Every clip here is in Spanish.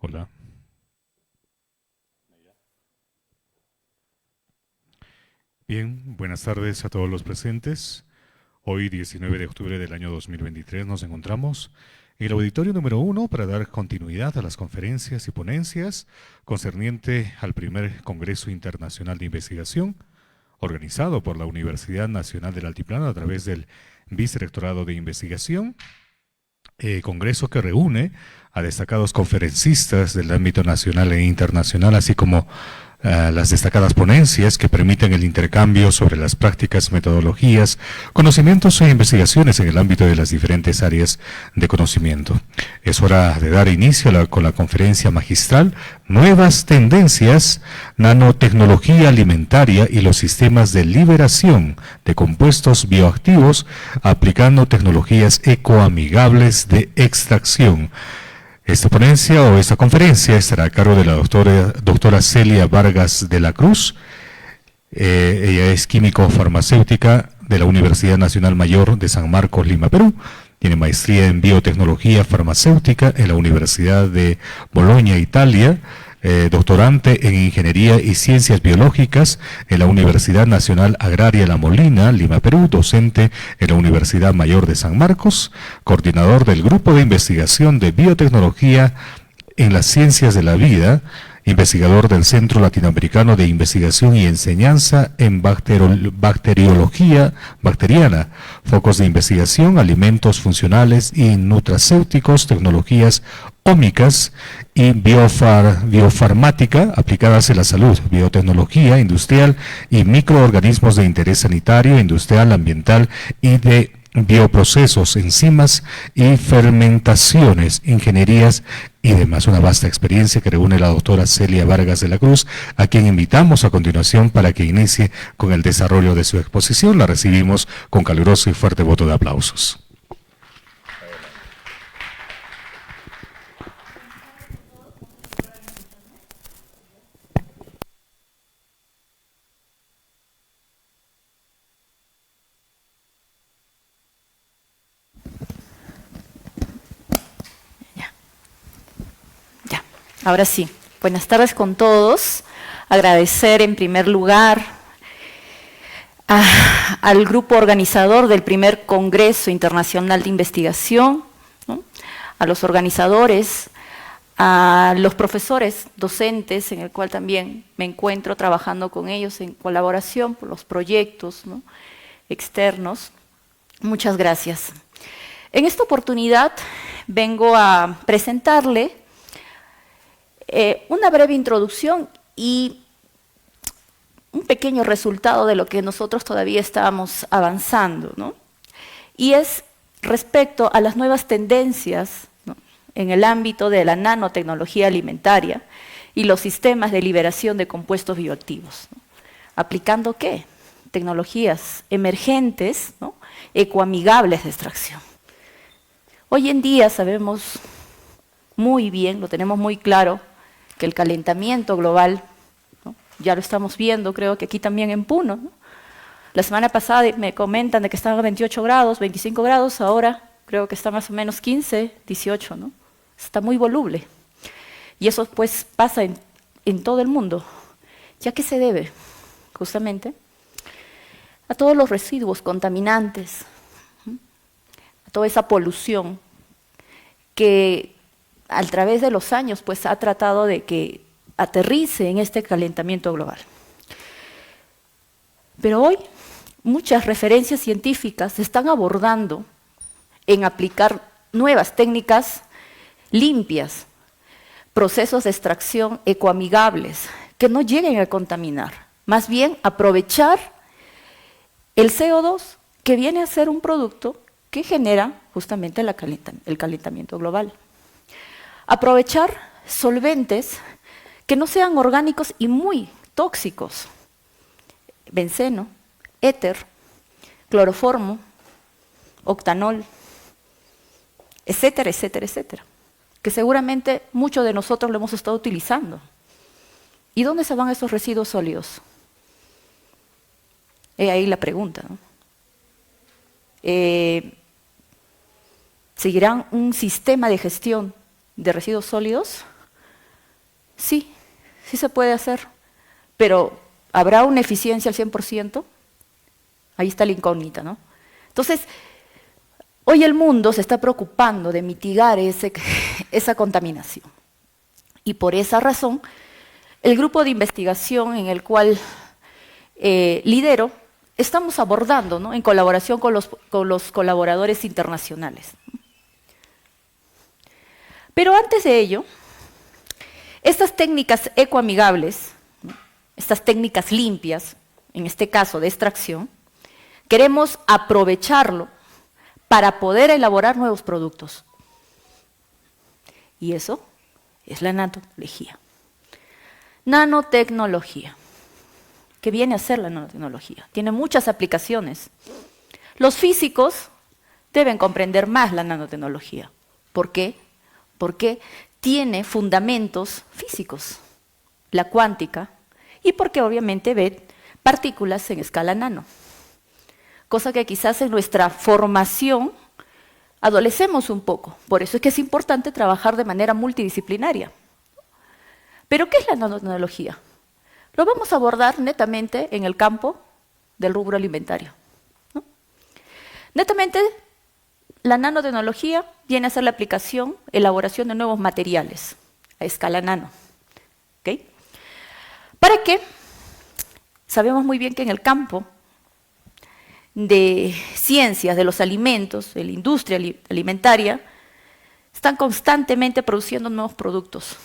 Hola. Bien, buenas tardes a todos los presentes. Hoy, 19 de octubre del año 2023, nos encontramos en el auditorio número 1 para dar continuidad a las conferencias y ponencias concerniente al primer Congreso Internacional de Investigación, organizado por la Universidad Nacional del Altiplano a través del Vicerrectorado de Investigación, congreso que reúne a destacados conferencistas del ámbito nacional e internacional, así como las destacadas ponencias que permiten el intercambio sobre las prácticas, metodologías, conocimientos e investigaciones en el ámbito de las diferentes áreas de conocimiento. Es hora de dar inicio con la conferencia magistral Nuevas tendencias, nanotecnología alimentaria y los sistemas de liberación de compuestos bioactivos aplicando tecnologías ecoamigables de extracción. Esta ponencia o esta conferencia estará a cargo de la doctora Celia Vargas de la Cruz. Ella es químico-farmacéutica de la Universidad Nacional Mayor de San Marcos, Lima, Perú. Tiene maestría en biotecnología farmacéutica en la Universidad de Bolonia, Italia. Doctorante en Ingeniería y Ciencias Biológicas en la Universidad Nacional Agraria La Molina, Lima, Perú, docente en la Universidad Mayor de San Marcos, coordinador del Grupo de Investigación de Biotecnología en las Ciencias de la Vida, investigador del Centro Latinoamericano de Investigación y Enseñanza en Bacteriología Bacteriana, focos de investigación, alimentos funcionales y nutracéuticos, tecnologías ómicas y biofarmática aplicadas en la salud, biotecnología industrial y microorganismos de interés sanitario, industrial, ambiental y de bioprocesos, enzimas y fermentaciones, ingenierías y demás. Una vasta experiencia que reúne la doctora Celia Vargas de la Cruz, a quien invitamos a continuación para que inicie con el desarrollo de su exposición. La recibimos con caluroso y fuerte voto de aplausos. Ahora sí, buenas tardes con todos. Agradecer en primer lugar al grupo organizador del primer Congreso Internacional de Investigación, ¿no? A los organizadores, a los profesores docentes, en el cual también me encuentro trabajando con ellos en colaboración por los proyectos, ¿no?, externos. Muchas gracias. En esta oportunidad vengo a presentarle una breve introducción y un pequeño resultado de lo que nosotros todavía estábamos avanzando, ¿no? Y es respecto a las nuevas tendencias, ¿no?, en el ámbito de la nanotecnología alimentaria y los sistemas de liberación de compuestos bioactivos, ¿no? ¿Aplicando qué? Tecnologías emergentes, ¿no?, ecoamigables de extracción. Hoy en día sabemos muy bien, lo tenemos muy claro, que el calentamiento global, ¿no?, ya lo estamos viendo, creo que aquí también en Puno, ¿no? La semana pasada me comentan de que estaban a 28 grados, 25 grados, ahora creo que está más o menos 15, 18, ¿no? Está muy voluble. Y eso pues pasa en todo el mundo. ¿Y a qué se debe? Justamente a todos los residuos contaminantes, ¿no?, a toda esa polución que a través de los años pues ha tratado de que aterrice en este calentamiento global. Pero hoy muchas referencias científicas se están abordando en aplicar nuevas técnicas limpias, procesos de extracción ecoamigables, que no lleguen a contaminar, más bien aprovechar el CO2 que viene a ser un producto que genera justamente el calentamiento global. Aprovechar solventes que no sean orgánicos y muy tóxicos, benceno, éter, cloroformo, octanol, etcétera, etcétera, etcétera, que seguramente muchos de nosotros lo hemos estado utilizando. ¿Y dónde se van esos residuos sólidos? He ahí la pregunta, ¿no? ¿Seguirán un sistema de gestión de residuos sólidos? Sí, sí se puede hacer, pero ¿habrá una eficiencia al 100%? Ahí está la incógnita, ¿no? Entonces, hoy el mundo se está preocupando de mitigar esa contaminación. Y por esa razón, el grupo de investigación en el cual lidero, estamos abordando, ¿no?, en colaboración con los colaboradores internacionales. Pero antes de ello, estas técnicas ecoamigables, ¿no?, estas técnicas limpias, en este caso de extracción, queremos aprovecharlo para poder elaborar nuevos productos. Y eso es la nanotecnología. Nanotecnología. ¿Qué viene a ser la nanotecnología? Tiene muchas aplicaciones. Los físicos deben comprender más la nanotecnología. ¿Por qué? Porque tiene fundamentos físicos, la cuántica, y porque obviamente ve partículas en escala nano. Cosa que quizás en nuestra formación adolecemos un poco. Por eso es que es importante trabajar de manera multidisciplinaria. ¿Pero qué es la nanotecnología? Lo vamos a abordar netamente en el campo del rubro alimentario, ¿no? Netamente, la nanotecnología viene a ser la aplicación, elaboración de nuevos materiales a escala nano. ¿Okay? ¿Para qué? Sabemos muy bien que en el campo de ciencias de los alimentos, de la industria alimentaria, están constantemente produciendo nuevos productos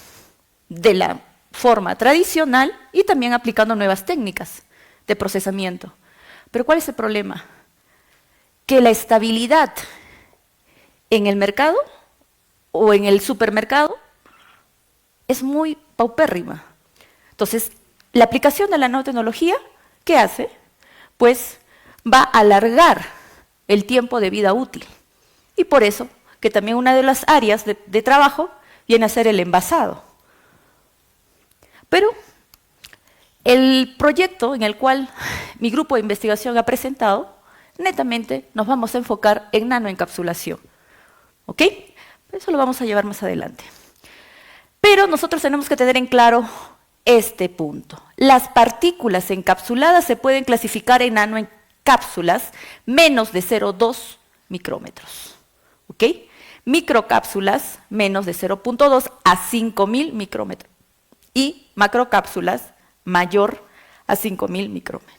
de la forma tradicional y también aplicando nuevas técnicas de procesamiento. Pero ¿cuál es el problema? Que la estabilidad en el mercado o en el supermercado es muy paupérrima. Entonces, la aplicación de la nanotecnología, ¿qué hace? Pues va a alargar el tiempo de vida útil. Y por eso que también una de las áreas de trabajo viene a ser el envasado. Pero el proyecto en el cual mi grupo de investigación ha presentado, netamente nos vamos a enfocar en nanoencapsulación. ¿Ok? Eso lo vamos a llevar más adelante. Pero nosotros tenemos que tener en claro este punto. Las partículas encapsuladas se pueden clasificar en nanoencápsulas menos de 0,2 micrómetros. ¿Ok? Microcápsulas menos de 0,2 a 5.000 micrómetros. Y macrocápsulas mayor a 5.000 micrómetros.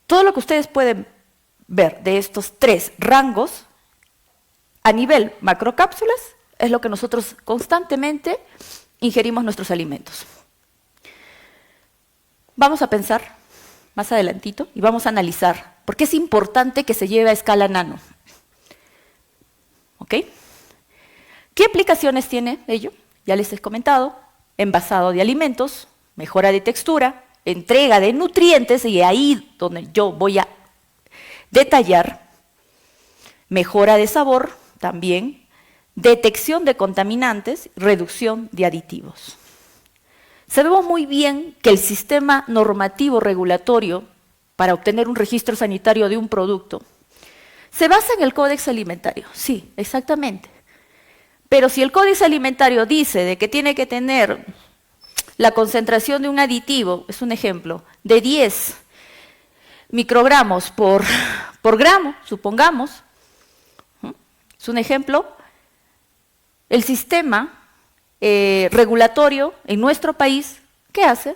Todo lo que ustedes pueden ver de estos tres rangos a nivel macrocápsulas es lo que nosotros constantemente ingerimos nuestros alimentos. Vamos a pensar más adelantito y vamos a analizar por qué es importante que se lleve a escala nano. ¿Ok? ¿Qué aplicaciones tiene ello? Ya les he comentado. Envasado de alimentos, mejora de textura, entrega de nutrientes, y ahí donde yo voy a detallar, mejora de sabor también, detección de contaminantes, reducción de aditivos. Sabemos muy bien que el sistema normativo regulatorio para obtener un registro sanitario de un producto se basa en el Códex Alimentario, sí, exactamente. Pero si el Código Alimentario dice de que tiene que tener la concentración de un aditivo, es un ejemplo, de 10 microgramos por gramo, supongamos, es un ejemplo, el sistema regulatorio en nuestro país, ¿qué hace?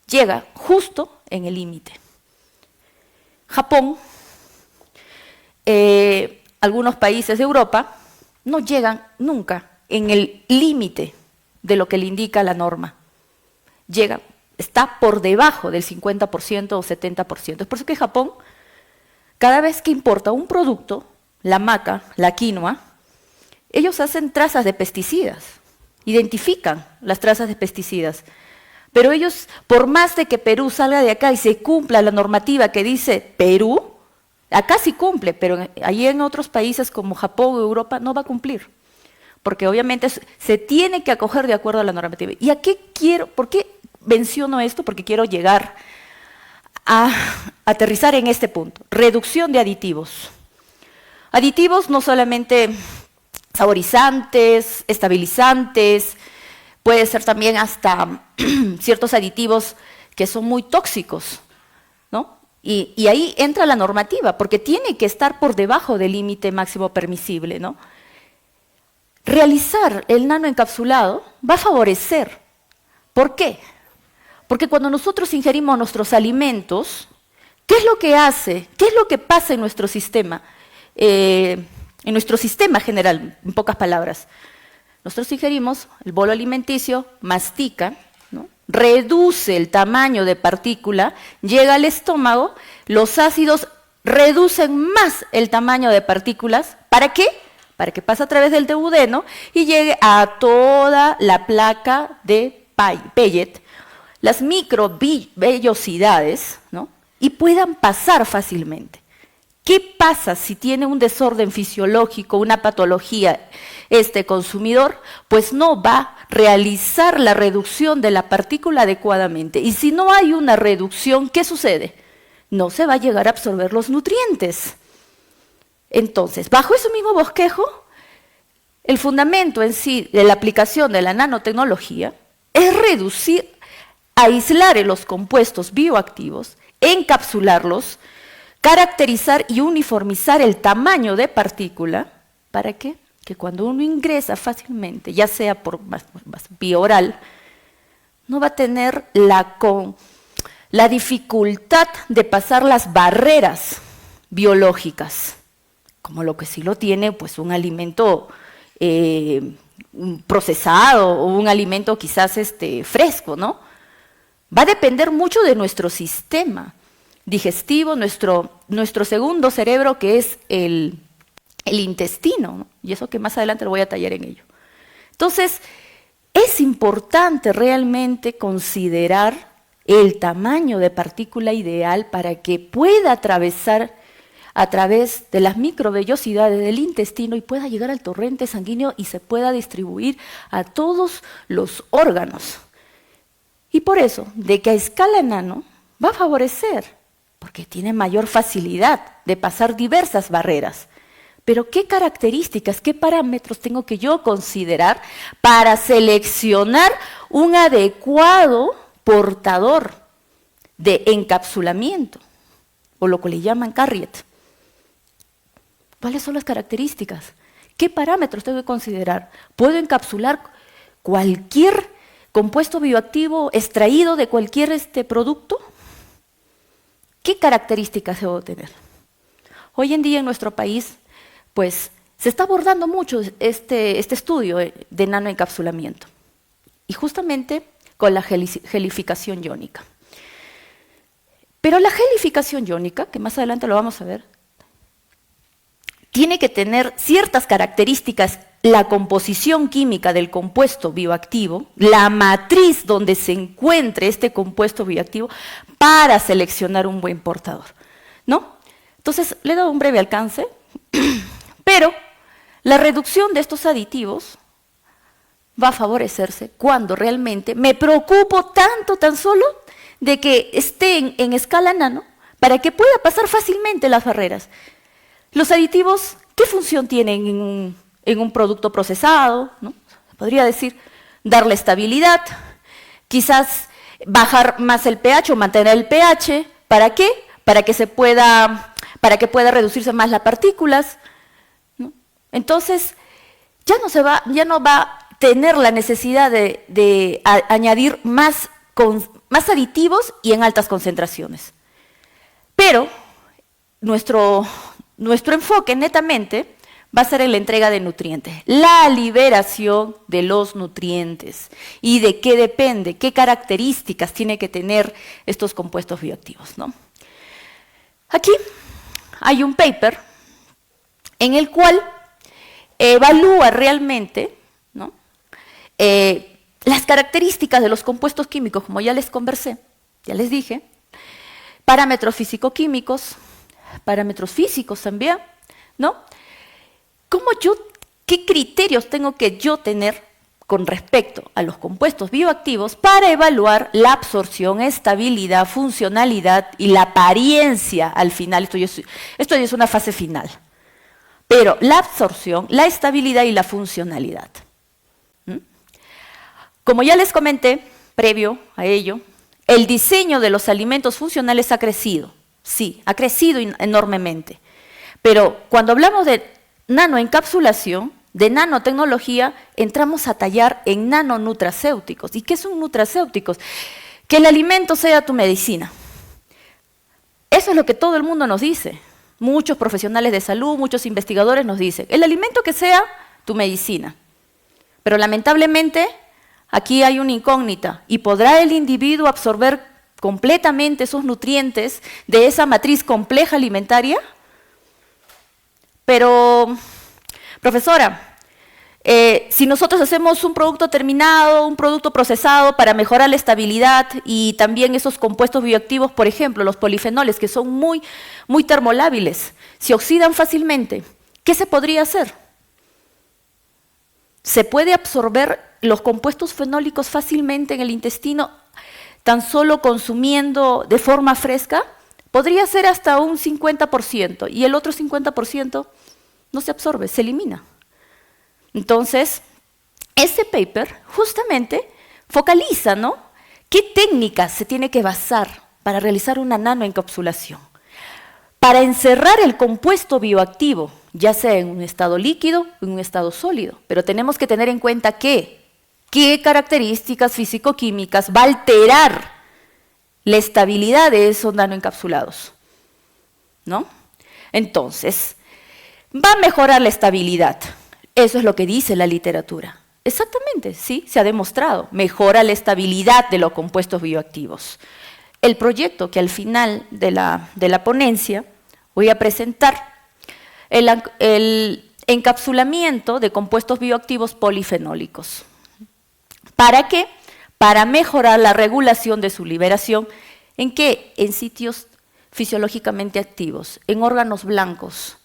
Llega justo en el límite. Japón, algunos países de Europa, no llegan nunca en el límite de lo que le indica la norma. Está por debajo del 50% o 70%. Es por eso que Japón, cada vez que importa un producto, la maca, la quinoa, ellos hacen trazas de pesticidas, identifican las trazas de pesticidas. Pero ellos, por más de que Perú salga de acá y se cumpla la normativa que dice Perú, acá sí cumple, pero allí en otros países como Japón o Europa no va a cumplir. Porque obviamente se tiene que acoger de acuerdo a la normativa. ¿Y por qué menciono esto? Porque quiero llegar a aterrizar en este punto. Reducción de aditivos. Aditivos no solamente saborizantes, estabilizantes, puede ser también hasta ciertos aditivos que son muy tóxicos, ¿no? Y ahí entra la normativa, porque tiene que estar por debajo del límite máximo permisible, ¿no? Realizar el nanoencapsulado va a favorecer. ¿Por qué? Porque cuando nosotros ingerimos nuestros alimentos, ¿qué es lo que hace? ¿Qué es lo que pasa en nuestro sistema? En nuestro sistema general, en pocas palabras. Nosotros ingerimos el bolo alimenticio, mastica, ¿no? Reduce el tamaño de partícula, llega al estómago, los ácidos reducen más el tamaño de partículas. ¿Para qué? Para que pase a través del duodeno y llegue a toda la placa de Pellet, las microvellosidades, ¿no? Y puedan pasar fácilmente. ¿Qué pasa si tiene un desorden fisiológico, una patología este consumidor? Pues no va a realizar la reducción de la partícula adecuadamente. Y si no hay una reducción, ¿qué sucede? No se va a llegar a absorber los nutrientes. Entonces, bajo ese mismo bosquejo, el fundamento en sí de la aplicación de la nanotecnología es reducir, aislar los compuestos bioactivos, encapsularlos, caracterizar y uniformizar el tamaño de partícula. ¿Para qué? Que cuando uno ingresa fácilmente, ya sea por vía oral, no va a tener la dificultad de pasar las barreras biológicas, como lo que sí lo tiene pues un alimento procesado o un alimento quizás fresco, ¿no? Va a depender mucho de nuestro sistema digestivo, nuestro segundo cerebro, que es el intestino, ¿no? Y eso que más adelante lo voy a tallar en ello. Entonces, es importante realmente considerar el tamaño de partícula ideal para que pueda atravesar a través de las microvellosidades del intestino y pueda llegar al torrente sanguíneo y se pueda distribuir a todos los órganos. Y por eso, de que a escala nano va a favorecer, porque tiene mayor facilidad de pasar diversas barreras. Pero ¿qué características, qué parámetros tengo que yo considerar para seleccionar un adecuado portador de encapsulamiento, o lo que le llaman carrier? ¿Cuáles son las características? ¿Qué parámetros tengo que considerar? ¿Puedo encapsular cualquier compuesto bioactivo extraído de cualquier producto? ¿Qué características debo tener? Hoy en día en nuestro país, pues, se está abordando mucho este estudio de nanoencapsulamiento, y justamente con la gelificación iónica. Pero la gelificación iónica, que más adelante lo vamos a ver, tiene que tener ciertas características, la composición química del compuesto bioactivo, la matriz donde se encuentre este compuesto bioactivo para seleccionar un buen portador, ¿no? Entonces, le he dado un breve alcance, pero la reducción de estos aditivos va a favorecerse cuando realmente me preocupo tan solo de que estén en escala nano para que pueda pasar fácilmente las barreras. Los aditivos, ¿qué función tienen en un producto procesado? ¿No? Podría decir, darle estabilidad, quizás bajar más el pH o mantener el pH. ¿Para qué? Para que pueda reducirse más las partículas, ¿no? Entonces, ya no va a tener la necesidad de añadir más aditivos y en altas concentraciones. Pero nuestro enfoque netamente va a ser en la entrega de nutrientes, la liberación de los nutrientes. ¿Y de qué depende? ¿Qué características tiene que tener estos compuestos bioactivos, ¿no? Aquí hay un paper en el cual evalúa realmente, ¿no?, las características de los compuestos químicos, como ya les conversé, ya les dije, parámetros físico-químicos, parámetros físicos también, ¿no? ¿Qué criterios tengo que yo tener con respecto a los compuestos bioactivos para evaluar la absorción, estabilidad, funcionalidad y la apariencia al final? Esto ya es una fase final. Pero la absorción, la estabilidad y la funcionalidad. Como ya les comenté, previo a ello, el diseño de los alimentos funcionales ha crecido. Sí, ha crecido enormemente. Pero cuando hablamos de nanoencapsulación, de nanotecnología, entramos a tallar en nanonutracéuticos. ¿Y qué son nutracéuticos? Que el alimento sea tu medicina. Eso es lo que todo el mundo nos dice. Muchos profesionales de salud, muchos investigadores nos dicen, el alimento que sea tu medicina. Pero lamentablemente, aquí hay una incógnita. ¿Y podrá el individuo absorber completamente esos nutrientes de esa matriz compleja alimentaria? Pero, profesora, si nosotros hacemos un producto terminado, un producto procesado para mejorar la estabilidad y también esos compuestos bioactivos, por ejemplo, los polifenoles, que son muy termolábiles, se oxidan fácilmente, ¿qué se podría hacer? ¿Se puede absorber los compuestos fenólicos fácilmente en el intestino tan solo consumiendo de forma fresca? Podría ser hasta un 50% y el otro 50% no se absorbe, se elimina. Entonces, ese paper justamente focaliza, ¿no? ¿Qué técnicas se tiene que basar para realizar una nanoencapsulación? Para encerrar el compuesto bioactivo, ya sea en un estado líquido o en un estado sólido. Pero tenemos que tener en cuenta qué características físico-químicas va a alterar la estabilidad de esos nanoencapsulados, ¿no? Entonces, va a mejorar la estabilidad. Eso es lo que dice la literatura. Exactamente, sí, se ha demostrado. Mejora la estabilidad de los compuestos bioactivos. El proyecto que al final de la ponencia voy a presentar, el encapsulamiento de compuestos bioactivos polifenólicos. ¿Para qué? Para mejorar la regulación de su liberación. ¿En qué? En sitios fisiológicamente activos, en órganos blancos.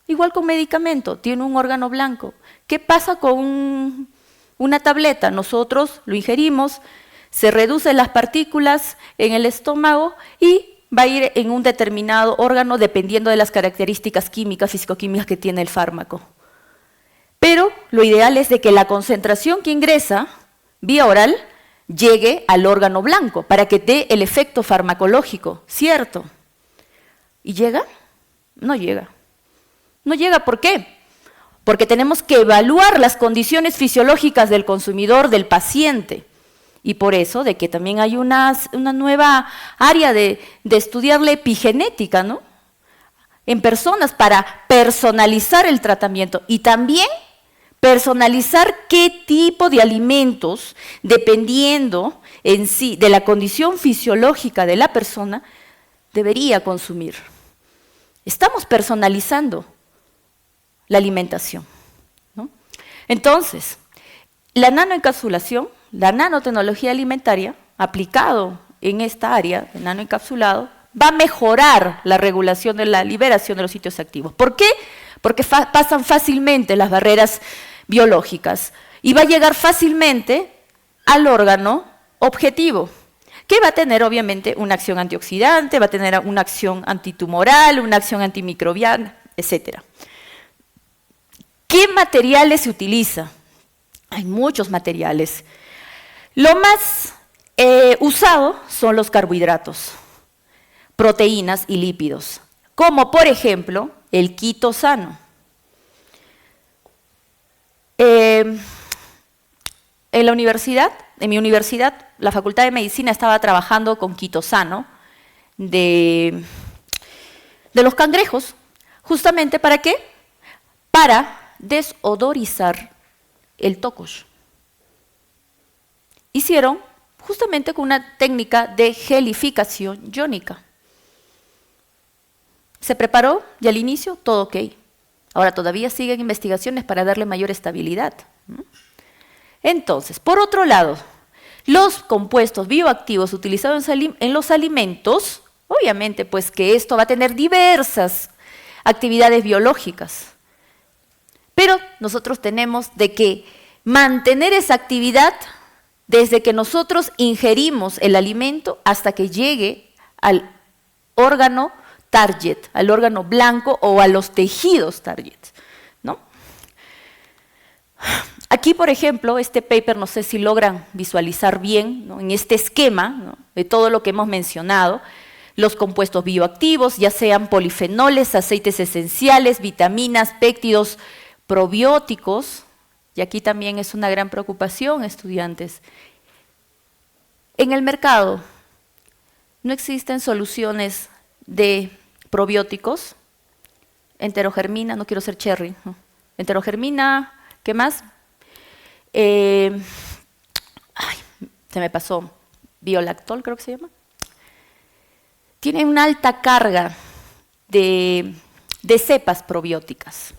Igual con medicamento, tiene un órgano blanco. ¿Qué pasa con una tableta? Nosotros lo ingerimos, se reducen las partículas en el estómago y va a ir en un determinado órgano dependiendo de las características químicas, fisicoquímicas que tiene el fármaco. Pero lo ideal es de que la concentración que ingresa vía oral llegue al órgano blanco para que dé el efecto farmacológico, ¿cierto? ¿Y llega? No llega. No llega, ¿por qué? Porque tenemos que evaluar las condiciones fisiológicas del consumidor, del paciente. Y por eso de que también hay una nueva área de estudiar la epigenética, ¿no? En personas para personalizar el tratamiento y también personalizar qué tipo de alimentos, dependiendo en sí de la condición fisiológica de la persona, debería consumir. Estamos personalizando la alimentación, ¿no? Entonces, la nanoencapsulación, la nanotecnología alimentaria, aplicado en esta área de nanoencapsulado, va a mejorar la regulación de la liberación de los sitios activos. ¿Por qué? Porque pasan fácilmente las barreras biológicas y va a llegar fácilmente al órgano objetivo, que va a tener obviamente una acción antioxidante, va a tener una acción antitumoral, una acción antimicrobiana, etcétera. ¿Qué materiales se utiliza? Hay muchos materiales. Lo más usado son los carbohidratos, proteínas y lípidos, como por ejemplo el quitosano. En mi universidad, la Facultad de Medicina estaba trabajando con quitosano de los cangrejos. ¿Justamente para qué? Para desodorizar el tocosh. Hicieron justamente con una técnica de gelificación iónica. Se preparó y al inicio todo ok. Ahora todavía siguen investigaciones para darle mayor estabilidad. Entonces, por otro lado, los compuestos bioactivos utilizados en los alimentos, obviamente pues que esto va a tener diversas actividades biológicas. Pero nosotros tenemos de que mantener esa actividad desde que nosotros ingerimos el alimento hasta que llegue al órgano target, al órgano blanco o a los tejidos target, ¿no? Aquí, por ejemplo, este paper, no sé si logran visualizar bien, ¿no?, en este esquema, ¿no?, de todo lo que hemos mencionado, los compuestos bioactivos, ya sean polifenoles, aceites esenciales, vitaminas, péptidos, probióticos, y aquí también es una gran preocupación, estudiantes. En el mercado no existen soluciones de probióticos, enterogermina, no quiero ser cherry, ¿no?, enterogermina, ¿qué más? Se me pasó, biolactol creo que se llama. Tiene una alta carga de cepas probióticas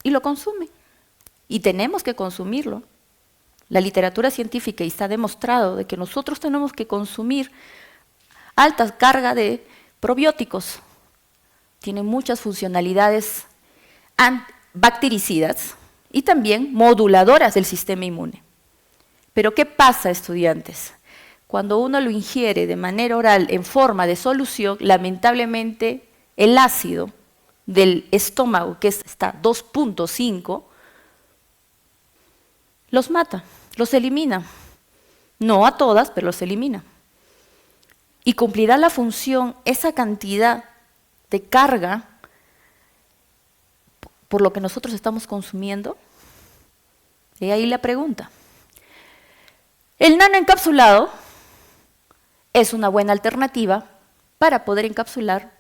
y lo consumen, y tenemos que consumirlo. La literatura científica está demostrado de que nosotros tenemos que consumir alta carga de probióticos. Tiene muchas funcionalidades bactericidas y también moduladoras del sistema inmune. Pero ¿qué pasa, estudiantes? Cuando uno lo ingiere de manera oral en forma de solución, lamentablemente el ácido del estómago, que está 2.5, los mata, los elimina. No a todas, pero los elimina. Y cumplirá la función esa cantidad de carga por lo que nosotros estamos consumiendo. Y ahí la pregunta. El nanoencapsulado es una buena alternativa para poder encapsular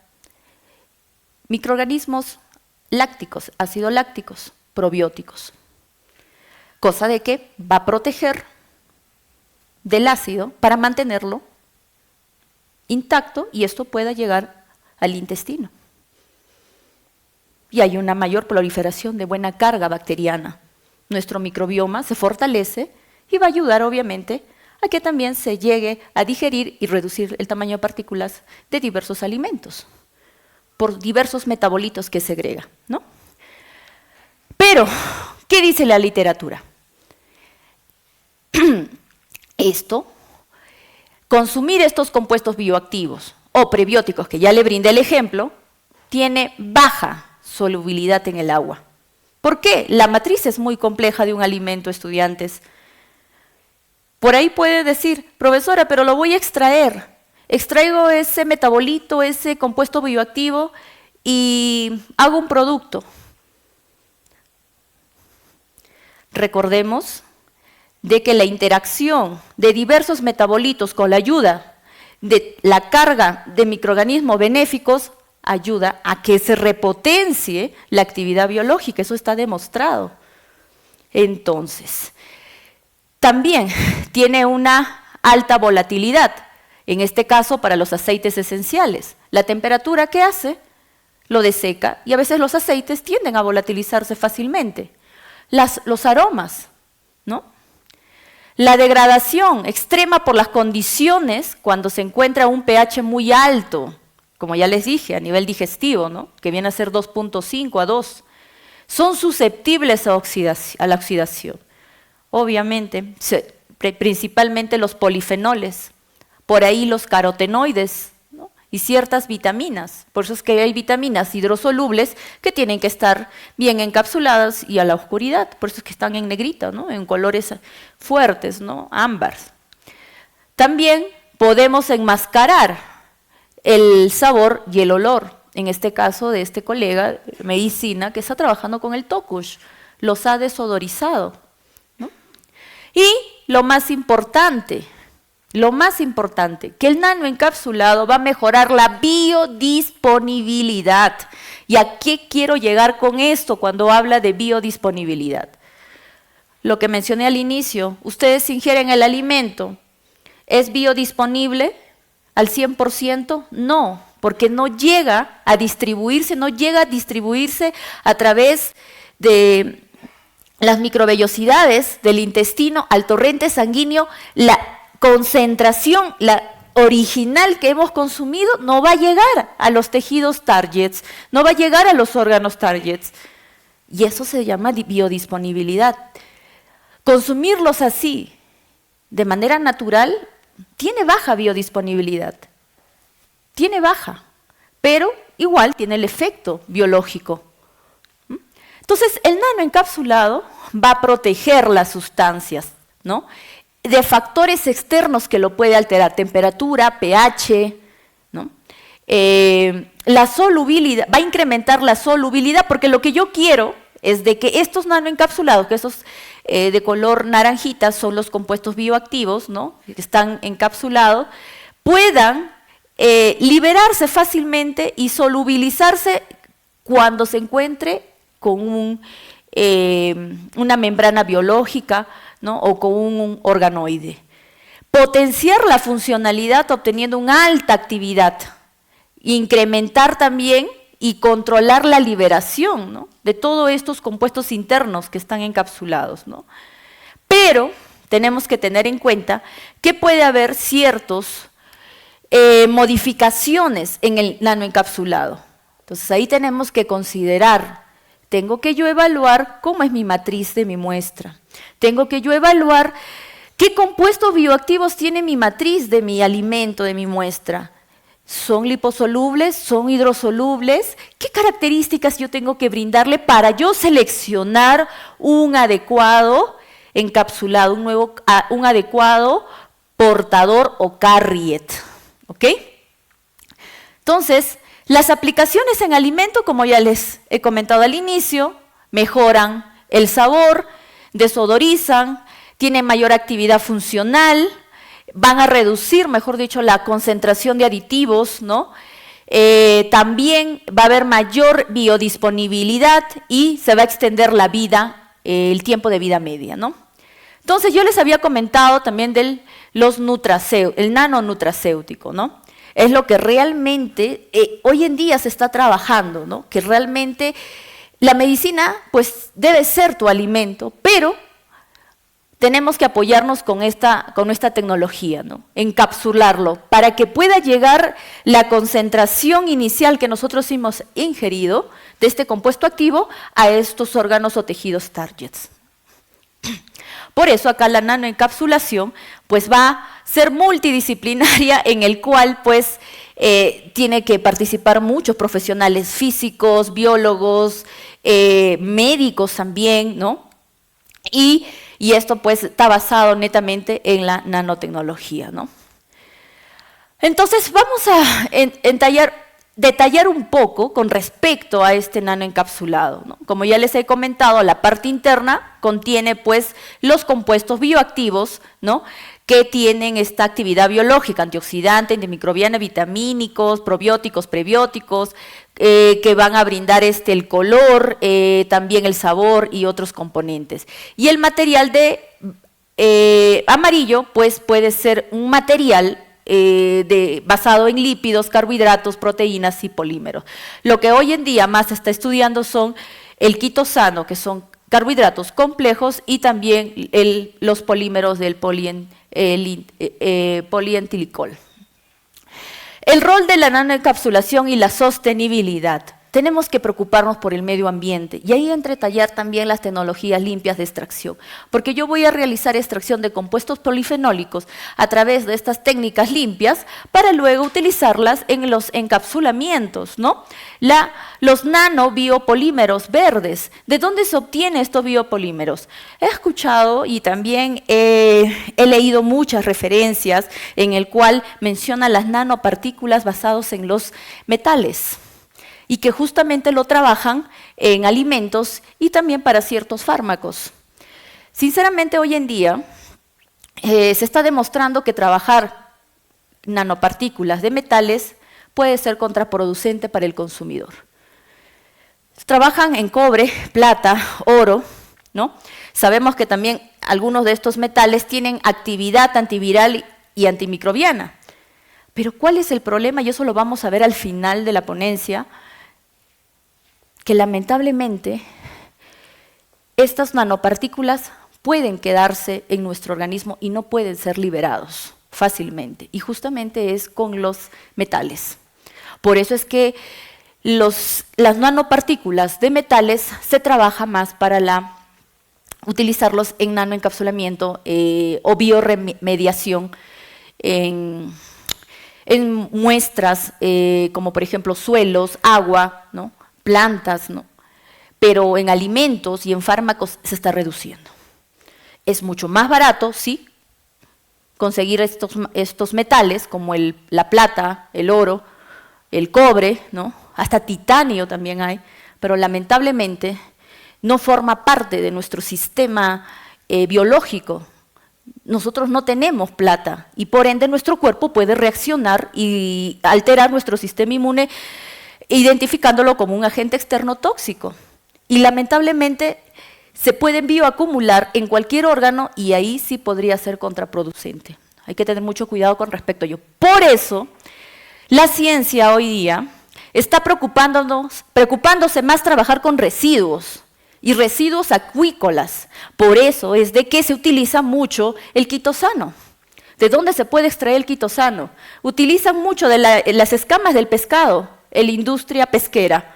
microorganismos lácticos, ácidos lácticos, probióticos. Cosa de que va a proteger del ácido para mantenerlo intacto y esto pueda llegar al intestino. Y hay una mayor proliferación de buena carga bacteriana. Nuestro microbioma se fortalece y va a ayudar, obviamente, a que también se llegue a digerir y reducir el tamaño de partículas de diversos alimentos, por diversos metabolitos que segrega, ¿no? Pero, ¿qué dice la literatura? Consumir estos compuestos bioactivos o prebióticos, que ya le brindé el ejemplo, tiene baja solubilidad en el agua. ¿Por qué? La matriz es muy compleja de un alimento, estudiantes. Por ahí puede decir, profesora, pero lo voy a extraer. Extraigo ese metabolito, ese compuesto bioactivo y hago un producto. Recordemos de que la interacción de diversos metabolitos con la ayuda de la carga de microorganismos benéficos ayuda a que se repotencie la actividad biológica, eso está demostrado. Entonces, también tiene una alta volatilidad, en este caso para los aceites esenciales. La temperatura, ¿qué hace? Lo deseca y a veces los aceites tienden a volatilizarse fácilmente. Los aromas, ¿no? La degradación extrema por las condiciones cuando se encuentra un pH muy alto, como ya les dije, a nivel digestivo, ¿no?, que viene a ser 2.5 a 2, son susceptibles a la oxidación. Obviamente, principalmente los polifenoles, por ahí los carotenoides, ¿no?, y ciertas vitaminas. Por eso es que hay vitaminas hidrosolubles que tienen que estar bien encapsuladas y a la oscuridad. Por eso es que están en negrita, ¿no?, en colores fuertes, ¿no?, ámbar. También podemos enmascarar el sabor y el olor, en este caso de este colega de medicina que está trabajando con el tokush, los ha desodorizado, ¿no? Y lo más importante, que el nanoencapsulado va a mejorar la biodisponibilidad. ¿Y a qué quiero llegar con esto cuando habla de biodisponibilidad? Lo que mencioné al inicio, ustedes ingieren el alimento, ¿es biodisponible al 100%? No, porque no llega a distribuirse, a través de las microvellosidades del intestino al torrente sanguíneo. La concentración, la original que hemos consumido, no va a llegar a los tejidos targets, no va a llegar a los órganos targets. Y eso se llama biodisponibilidad. Consumirlos así, de manera natural, tiene baja biodisponibilidad, pero igual tiene el efecto biológico. Entonces, el nanoencapsulado va a proteger las sustancias, ¿no?, de factores externos que lo puede alterar, temperatura, pH, ¿no? La solubilidad, va a incrementar la solubilidad, porque lo que yo quiero es de que estos nanoencapsulados, que estos de color naranjita son los compuestos bioactivos, ¿no?, que están encapsulados, puedan liberarse fácilmente y solubilizarse cuando se encuentre con una membrana biológica, ¿no?, o con un organoide. Potenciar la funcionalidad obteniendo una alta actividad, incrementar también y controlar la liberación, ¿no?, de todos estos compuestos internos que están encapsulados, ¿no? Pero tenemos que tener en cuenta que puede haber ciertas modificaciones en el nanoencapsulado. Entonces ahí tenemos que considerar, tengo que yo evaluar cómo es mi matriz de mi muestra, tengo que yo evaluar qué compuestos bioactivos tiene mi matriz de mi alimento, de mi muestra. ¿Son liposolubles? ¿Son hidrosolubles? ¿Qué características yo tengo que brindarle para yo seleccionar un adecuado encapsulado, un adecuado portador o carrier? ¿Ok? Entonces, las aplicaciones en alimento, como ya les he comentado al inicio, mejoran el sabor, desodorizan, tienen mayor actividad funcional, van a reducir, mejor dicho, la concentración de aditivos, ¿no? También va a haber mayor biodisponibilidad y se va a extender la vida, el tiempo de vida media, ¿no? Entonces, yo les había comentado también del el nanonutracéutico, ¿no? Es lo que realmente hoy en día se está trabajando, ¿no? Que realmente la medicina, pues, debe ser tu alimento, pero tenemos que apoyarnos con esta tecnología, ¿no? Encapsularlo para que pueda llegar la concentración inicial que nosotros hemos ingerido de este compuesto activo a estos órganos o tejidos targets. Por eso acá la nanoencapsulación pues va a ser multidisciplinaria, en el cual pues tiene que participar muchos profesionales físicos, biólogos, médicos también, ¿no? Y esto pues está basado netamente en la nanotecnología, ¿no? Entonces vamos a detallar un poco con respecto a este nanoencapsulado, ¿no? Como ya les he comentado, la parte interna contiene pues los compuestos bioactivos, ¿no?, que tienen esta actividad biológica, antioxidante, antimicrobiana, vitamínicos, probióticos, prebióticos, que van a brindar el color, también el sabor y otros componentes. Y el material de amarillo pues puede ser un material basado en lípidos, carbohidratos, proteínas y polímeros. Lo que hoy en día más se está estudiando son el quitosano, que son carbohidratos complejos, y también los polímeros del polientilicol. El rol de la nanoencapsulación y la sostenibilidad. Tenemos que preocuparnos por el medio ambiente, y ahí entretallar también las tecnologías limpias de extracción, porque yo voy a realizar extracción de compuestos polifenólicos a través de estas técnicas limpias para luego utilizarlas en los encapsulamientos, ¿no? Los nanobiopolímeros verdes. ¿De dónde se obtienen estos biopolímeros? He escuchado y también he leído muchas referencias en el cual mencionan las nanopartículas basadas en los metales, y que justamente lo trabajan en alimentos y también para ciertos fármacos. Sinceramente, hoy en día se está demostrando que trabajar nanopartículas de metales puede ser contraproducente para el consumidor. Trabajan en cobre, plata, oro, ¿no? Sabemos que también algunos de estos metales tienen actividad antiviral y antimicrobiana. Pero ¿cuál es el problema? Y eso lo vamos a ver al final de la ponencia, que lamentablemente estas nanopartículas pueden quedarse en nuestro organismo y no pueden ser liberados fácilmente, y justamente es con los metales. Por eso es que las nanopartículas de metales se trabaja más para utilizarlos en nanoencapsulamiento o bioremediación en muestras como por ejemplo suelos, agua, ¿no?, plantas, ¿no?, pero en alimentos y en fármacos se está reduciendo. Es mucho más barato, sí, conseguir estos metales como la plata, el oro, el cobre, ¿no? Hasta titanio también hay, pero lamentablemente no forma parte de nuestro sistema biológico. Nosotros no tenemos plata y por ende nuestro cuerpo puede reaccionar y alterar nuestro sistema inmune identificándolo como un agente externo tóxico. Y lamentablemente se pueden bioacumular en cualquier órgano y ahí sí podría ser contraproducente. Hay que tener mucho cuidado con respecto a ello. Por eso, la ciencia hoy día está preocupándose más trabajar con residuos y residuos acuícolas. Por eso es de que se utiliza mucho el quitosano. ¿De dónde se puede extraer el quitosano? Utilizan mucho de las escamas del pescado en la industria pesquera.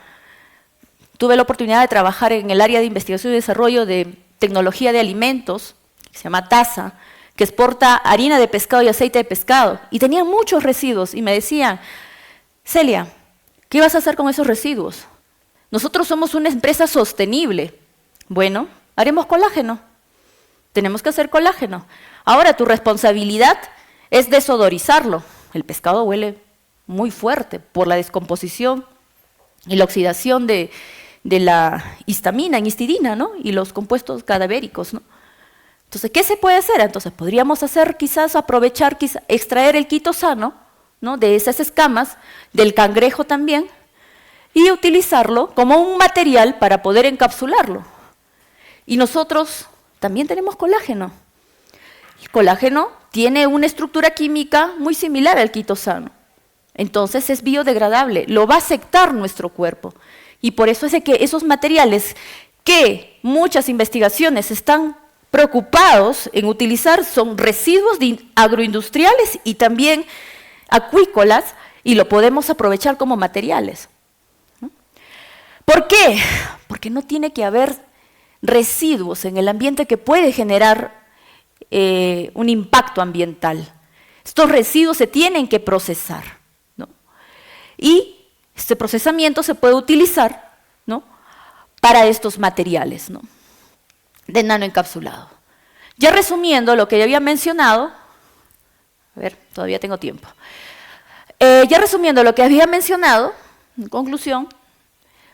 Tuve la oportunidad de trabajar en el área de investigación y desarrollo de tecnología de alimentos, que se llama TASA, que exporta harina de pescado y aceite de pescado, y tenían muchos residuos, y me decían, Celia, ¿qué vas a hacer con esos residuos? Nosotros somos una empresa sostenible. Bueno, haremos colágeno. Tenemos que hacer colágeno. Ahora, tu responsabilidad es desodorizarlo. El pescado huele muy fuerte por la descomposición y la oxidación de la histamina, histidina, ¿no? Y los compuestos cadavéricos, ¿no? Entonces, ¿qué se puede hacer? Entonces, podríamos hacer aprovechar, extraer el quitosano, ¿no? De esas escamas, del cangrejo también, y utilizarlo como un material para poder encapsularlo. Y nosotros también tenemos colágeno. El colágeno tiene una estructura química muy similar al quitosano. Entonces es biodegradable, lo va a aceptar nuestro cuerpo. Y por eso es de que esos materiales que muchas investigaciones están preocupados en utilizar son residuos agroindustriales y también acuícolas y lo podemos aprovechar como materiales. ¿Por qué? Porque no tiene que haber residuos en el ambiente que puede generar un impacto ambiental. Estos residuos se tienen que procesar, ¿no? Y este procesamiento se puede utilizar, ¿no? Para estos materiales, ¿no? De nanoencapsulado. Ya resumiendo lo que ya había mencionado, a ver, todavía tengo tiempo. Ya resumiendo lo que había mencionado, en conclusión,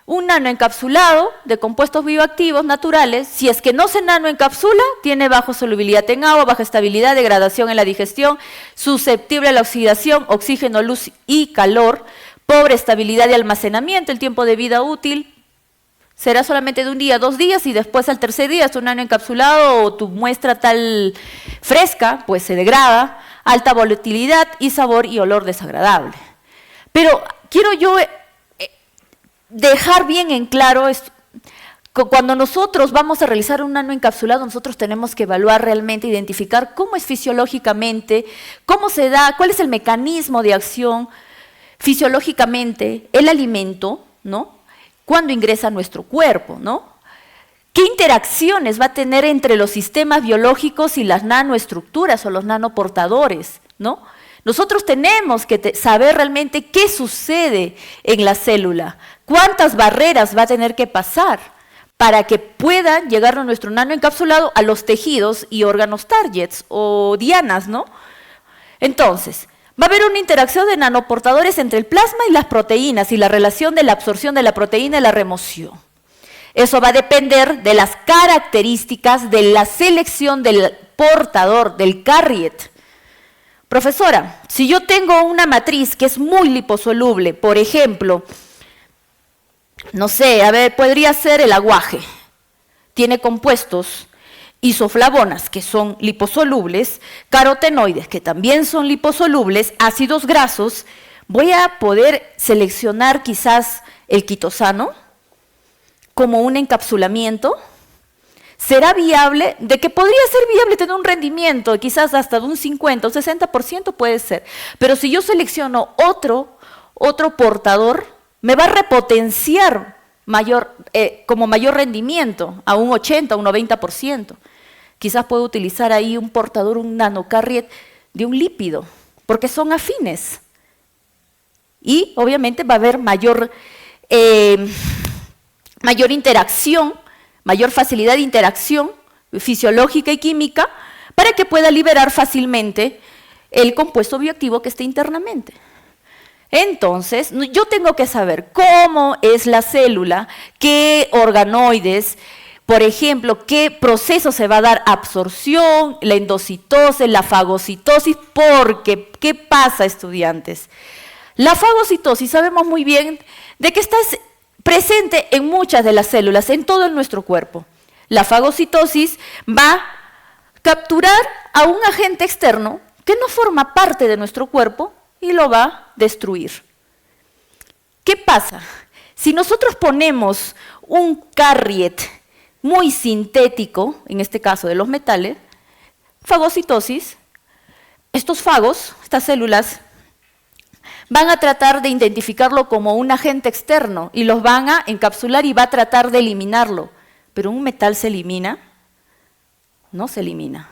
un nanoencapsulado de compuestos bioactivos naturales, si es que no se nanoencapsula, tiene baja solubilidad en agua, baja estabilidad, degradación en la digestión, susceptible a la oxidación, oxígeno, luz y calor, pobre estabilidad de almacenamiento, el tiempo de vida útil será solamente de 1 día, 2 días, y después al tercer día tu nanoencapsulado o tu muestra tal fresca, pues se degrada, alta volatilidad y sabor y olor desagradable. Pero quiero yo dejar bien en claro esto. Cuando nosotros vamos a realizar un nanoencapsulado, nosotros tenemos que evaluar realmente, identificar cómo es fisiológicamente, cómo se da, cuál es el mecanismo de acción fisiológicamente el alimento, ¿no? Cuando ingresa a nuestro cuerpo, ¿no? ¿Qué interacciones va a tener entre los sistemas biológicos y las nanoestructuras o los nanoportadores, ¿no? Nosotros tenemos que saber realmente qué sucede en la célula, cuántas barreras va a tener que pasar para que puedan llegar a nuestro nanoencapsulado a los tejidos y órganos targets o dianas, ¿no? Entonces, va a haber una interacción de nanoportadores entre el plasma y las proteínas y la relación de la absorción de la proteína y la remoción. Eso va a depender de las características de la selección del portador, del carrier. Profesora, si yo tengo una matriz que es muy liposoluble, por ejemplo, no sé, a ver, podría ser el aguaje. Tiene compuestos isoflavonas, que son liposolubles, carotenoides, que también son liposolubles, ácidos grasos. Voy a poder seleccionar quizás el quitosano como un encapsulamiento. ¿Será viable? De que podría ser viable tener un rendimiento, quizás hasta de un 50 o 60% puede ser. Pero si yo selecciono otro portador, me va a repotenciar como mayor rendimiento, a un 80, un 90%. Quizás puedo utilizar ahí un portador, un nanocarrier de un lípido, porque son afines. Y obviamente va a haber mayor mayor interacción, mayor facilidad de interacción fisiológica y química, para que pueda liberar fácilmente el compuesto bioactivo que esté internamente. Entonces, yo tengo que saber cómo es la célula, qué organoides, por ejemplo, qué proceso se va a dar absorción, la endocitosis, la fagocitosis, porque, ¿qué pasa, estudiantes? La fagocitosis sabemos muy bien de que está presente en muchas de las células, en todo nuestro cuerpo. La fagocitosis va a capturar a un agente externo que no forma parte de nuestro cuerpo y lo va a destruir. ¿Qué pasa? Si nosotros ponemos un carriet muy sintético, en este caso de los metales, fagocitosis, estos fagos, estas células, van a tratar de identificarlo como un agente externo y los van a encapsular y va a tratar de eliminarlo. Pero un metal se elimina, no se elimina.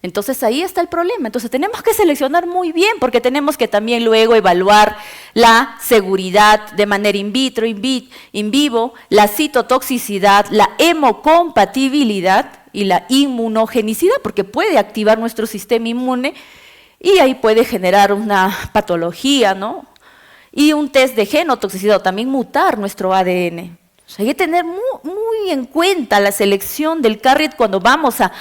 Entonces ahí está el problema. Entonces tenemos que seleccionar muy bien porque tenemos que también luego evaluar la seguridad de manera in vitro, in vivo, la citotoxicidad, la hemocompatibilidad y la inmunogenicidad, porque puede activar nuestro sistema inmune y ahí puede generar una patología, ¿no? Y un test de genotoxicidad, o también mutar nuestro ADN. O sea, hay que tener muy en cuenta la selección del carriet cuando vamos a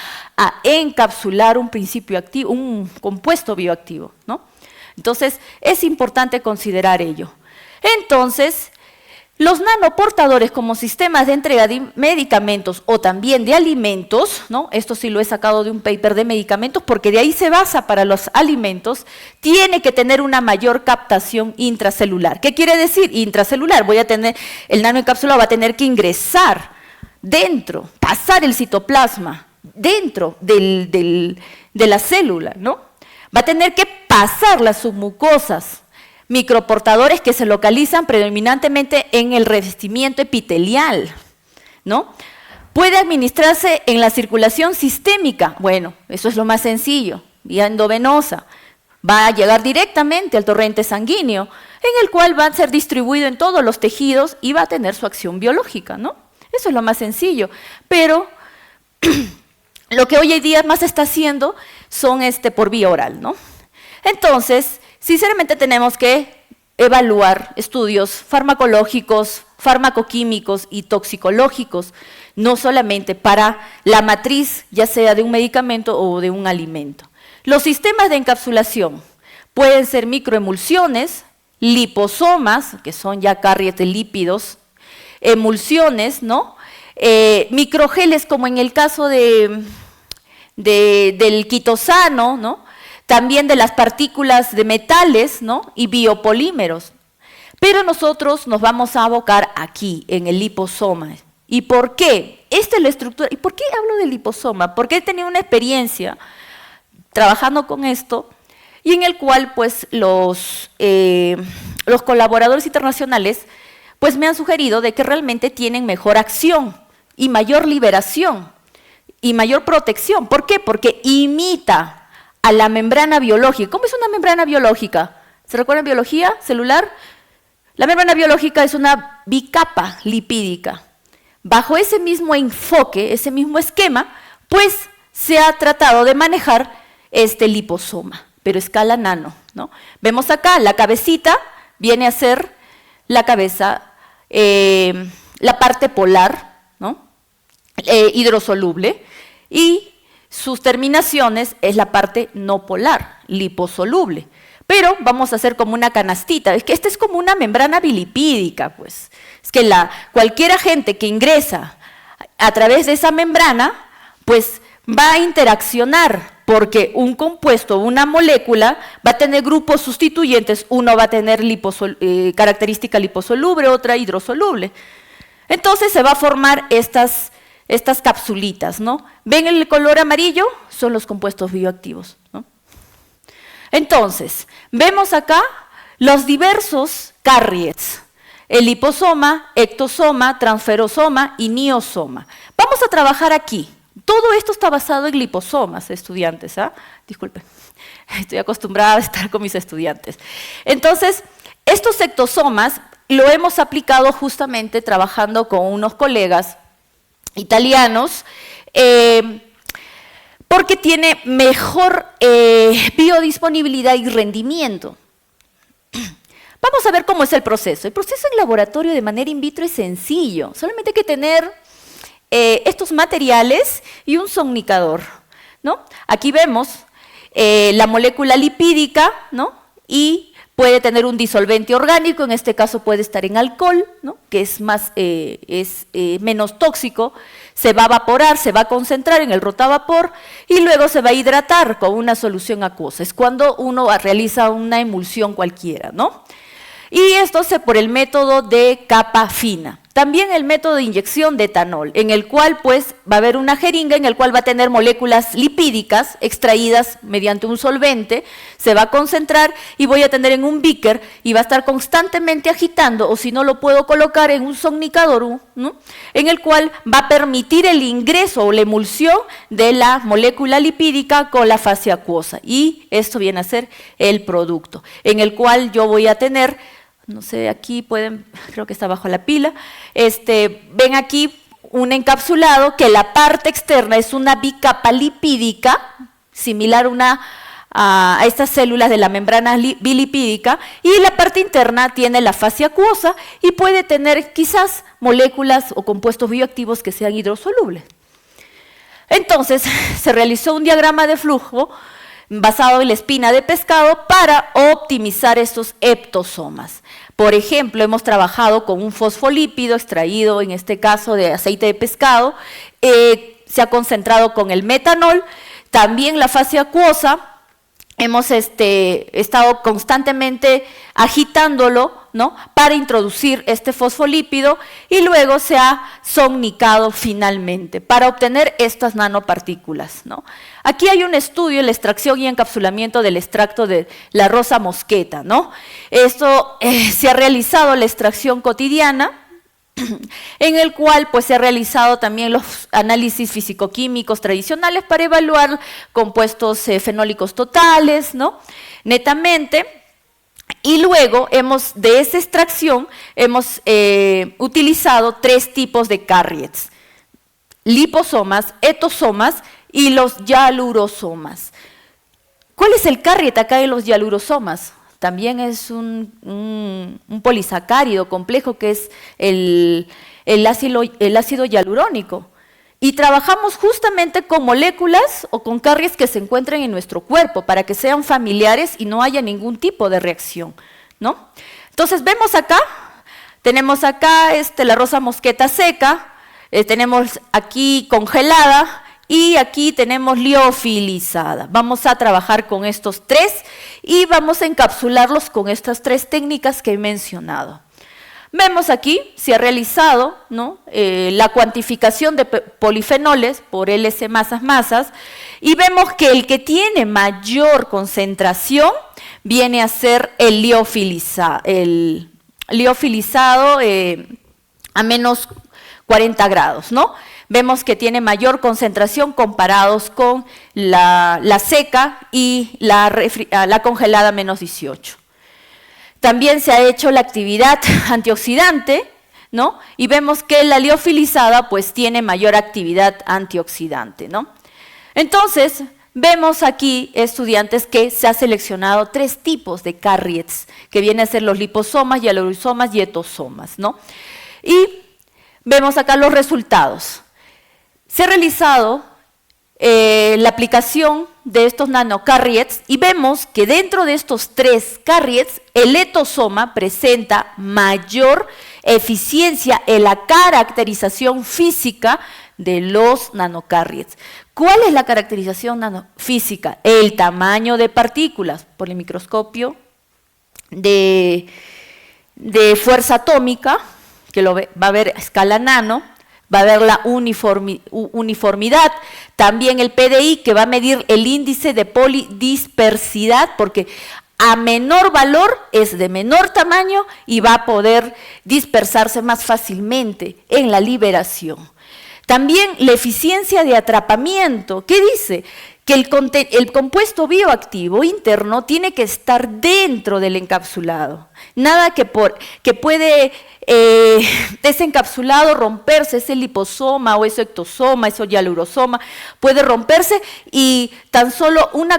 encapsular un principio activo, un compuesto bioactivo, ¿no? Entonces, es importante considerar ello. Entonces, los nanoportadores como sistemas de entrega de medicamentos o también de alimentos, ¿no? Esto sí lo he sacado de un paper de medicamentos porque de ahí se basa para los alimentos, tiene que tener una mayor captación intracelular. ¿Qué quiere decir? Intracelular, el nanoencapsulado va a tener que ingresar dentro, pasar el citoplasma dentro de la célula, ¿no? Va a tener que pasar las submucosas, microportadores que se localizan predominantemente en el revestimiento epitelial, ¿no? Puede administrarse en la circulación sistémica, bueno, eso es lo más sencillo, vía endovenosa, va a llegar directamente al torrente sanguíneo, en el cual va a ser distribuido en todos los tejidos y va a tener su acción biológica, ¿no? Eso es lo más sencillo, pero lo que hoy en día más se está haciendo son por vía oral, ¿no? Entonces, sinceramente tenemos que evaluar estudios farmacológicos, farmacoquímicos y toxicológicos, no solamente para la matriz, ya sea de un medicamento o de un alimento. Los sistemas de encapsulación pueden ser microemulsiones, liposomas, que son ya carriers de lípidos, emulsiones, ¿no? Microgeles, como en el caso del quitosano, ¿no? También de las partículas de metales, ¿no? Y biopolímeros. Pero nosotros nos vamos a abocar aquí, en el liposoma. ¿Y por qué? Esta es la estructura. ¿Y por qué hablo del liposoma? Porque he tenido una experiencia trabajando con esto y en el cual pues los colaboradores internacionales pues me han sugerido de que realmente tienen mejor acción y mayor liberación y mayor protección. ¿Por qué? Porque imita a la membrana biológica. ¿Cómo es una membrana biológica? ¿Se recuerdan biología celular? La membrana biológica es una bicapa lipídica. Bajo ese mismo enfoque, ese mismo esquema, pues se ha tratado de manejar este liposoma, pero a escala nano, ¿no? Vemos acá, la cabecita viene a ser la cabeza, la parte polar, ¿no? Hidrosoluble, y sus terminaciones es la parte no polar, liposoluble. Pero vamos a hacer como una canastita, es que esta es como una membrana bilipídica, pues. Es que cualquier agente que ingresa a través de esa membrana, pues va a interaccionar, porque un compuesto, una molécula, va a tener grupos sustituyentes, uno va a tener característica liposoluble, otra hidrosoluble. Entonces se va a formar estas capsulitas, ¿no? ¿Ven el color amarillo? Son los compuestos bioactivos, ¿no? Entonces, vemos acá los diversos carriers, el liposoma, ectosoma, transferosoma y niosoma. Vamos a trabajar aquí. Todo esto está basado en liposomas, estudiantes, ¿ah? Disculpen, estoy acostumbrada a estar con mis estudiantes. Entonces, estos ectosomas lo hemos aplicado justamente trabajando con unos colegas italianos, porque tiene mejor biodisponibilidad y rendimiento. Vamos a ver cómo es el proceso. El proceso en laboratorio de manera in vitro es sencillo. Solamente hay que tener estos materiales y un somnicador, ¿no? Aquí vemos la molécula lipídica, ¿no? Y puede tener un disolvente orgánico, en este caso puede estar en alcohol, ¿no? Que es menos tóxico. Se va a evaporar, se va a concentrar en el rotavapor y luego se va a hidratar con una solución acuosa. Es cuando uno realiza una emulsión cualquiera, ¿no? Y esto se por el método de capa fina. También el método de inyección de etanol, en el cual pues va a haber una jeringa en el cual va a tener moléculas lipídicas extraídas mediante un solvente, se va a concentrar y voy a tener en un beaker y va a estar constantemente agitando, o si no lo puedo colocar en un somnicador, ¿no? En el cual va a permitir el ingreso o la emulsión de la molécula lipídica con la fase acuosa. Y esto viene a ser el producto, en el cual yo voy a tener, no sé, aquí pueden, creo que está bajo la pila, ven aquí un encapsulado que la parte externa es una bicapa lipídica, similar a estas células de la membrana bilipídica, y la parte interna tiene la fase acuosa y puede tener quizás moléculas o compuestos bioactivos que sean hidrosolubles. Entonces, se realizó un diagrama de flujo basado en la espina de pescado para optimizar estos heptosomas. Por ejemplo, hemos trabajado con un fosfolípido extraído, en este caso, de aceite de pescado, se ha concentrado con el metanol, también la fase acuosa, hemos estado constantemente agitándolo, ¿no? Para introducir este fosfolípido y luego se ha somnicado finalmente para obtener estas nanopartículas, ¿no? Aquí hay un estudio, la extracción y encapsulamiento del extracto de la rosa mosqueta, ¿no? Esto se ha realizado la extracción cotidiana, en el cual pues se ha realizado también los análisis físico-químicos tradicionales para evaluar compuestos fenólicos totales, ¿no? Netamente, y luego de esa extracción hemos utilizado 3 tipos de carriers: liposomas, etosomas y los hialurosomas. ¿Cuál es el carrier acá de los hialurosomas? También es un polisacárido complejo que es el ácido hialurónico. Y trabajamos justamente con moléculas o con carriers que se encuentran en nuestro cuerpo para que sean familiares y no haya ningún tipo de reacción, ¿no? Entonces vemos acá, tenemos acá la rosa mosqueta seca, tenemos aquí congelada, y aquí tenemos liofilizada. Vamos a trabajar con estos 3 y vamos a encapsularlos con estas 3 técnicas que he mencionado. Vemos aquí, se ha realizado, ¿no? La cuantificación de polifenoles por LC masas, y vemos que el que tiene mayor concentración viene a ser el liofilizado a menos 40 grados, ¿no? Vemos que tiene mayor concentración comparados con la seca y la congelada a menos 18. También se ha hecho la actividad antioxidante, ¿no? Y vemos que la liofilizada pues tiene mayor actividad antioxidante, ¿no? Entonces, vemos aquí, estudiantes, que se ha seleccionado 3 tipos de carriers, que vienen a ser los liposomas, hialurosomas y etosomas, ¿no? Y vemos acá los resultados. Se ha realizado la aplicación de estos nanocarriers y vemos que dentro de estos 3 carriers el etosoma presenta mayor eficiencia en la caracterización física de los nanocarriers. ¿Cuál es la caracterización física? El tamaño de partículas por el microscopio de fuerza atómica, que va a ver a escala nano, va a haber la uniformidad, también el PDI, que va a medir el índice de polidispersidad, porque a menor valor es de menor tamaño y va a poder dispersarse más fácilmente en la liberación. También la eficiencia de atrapamiento. ¿Qué dice? Que el compuesto bioactivo interno tiene que estar dentro del encapsulado. Nada que puede ese encapsulado romperse, ese liposoma o ese ectosoma, ese hialurosoma, puede romperse y tan solo una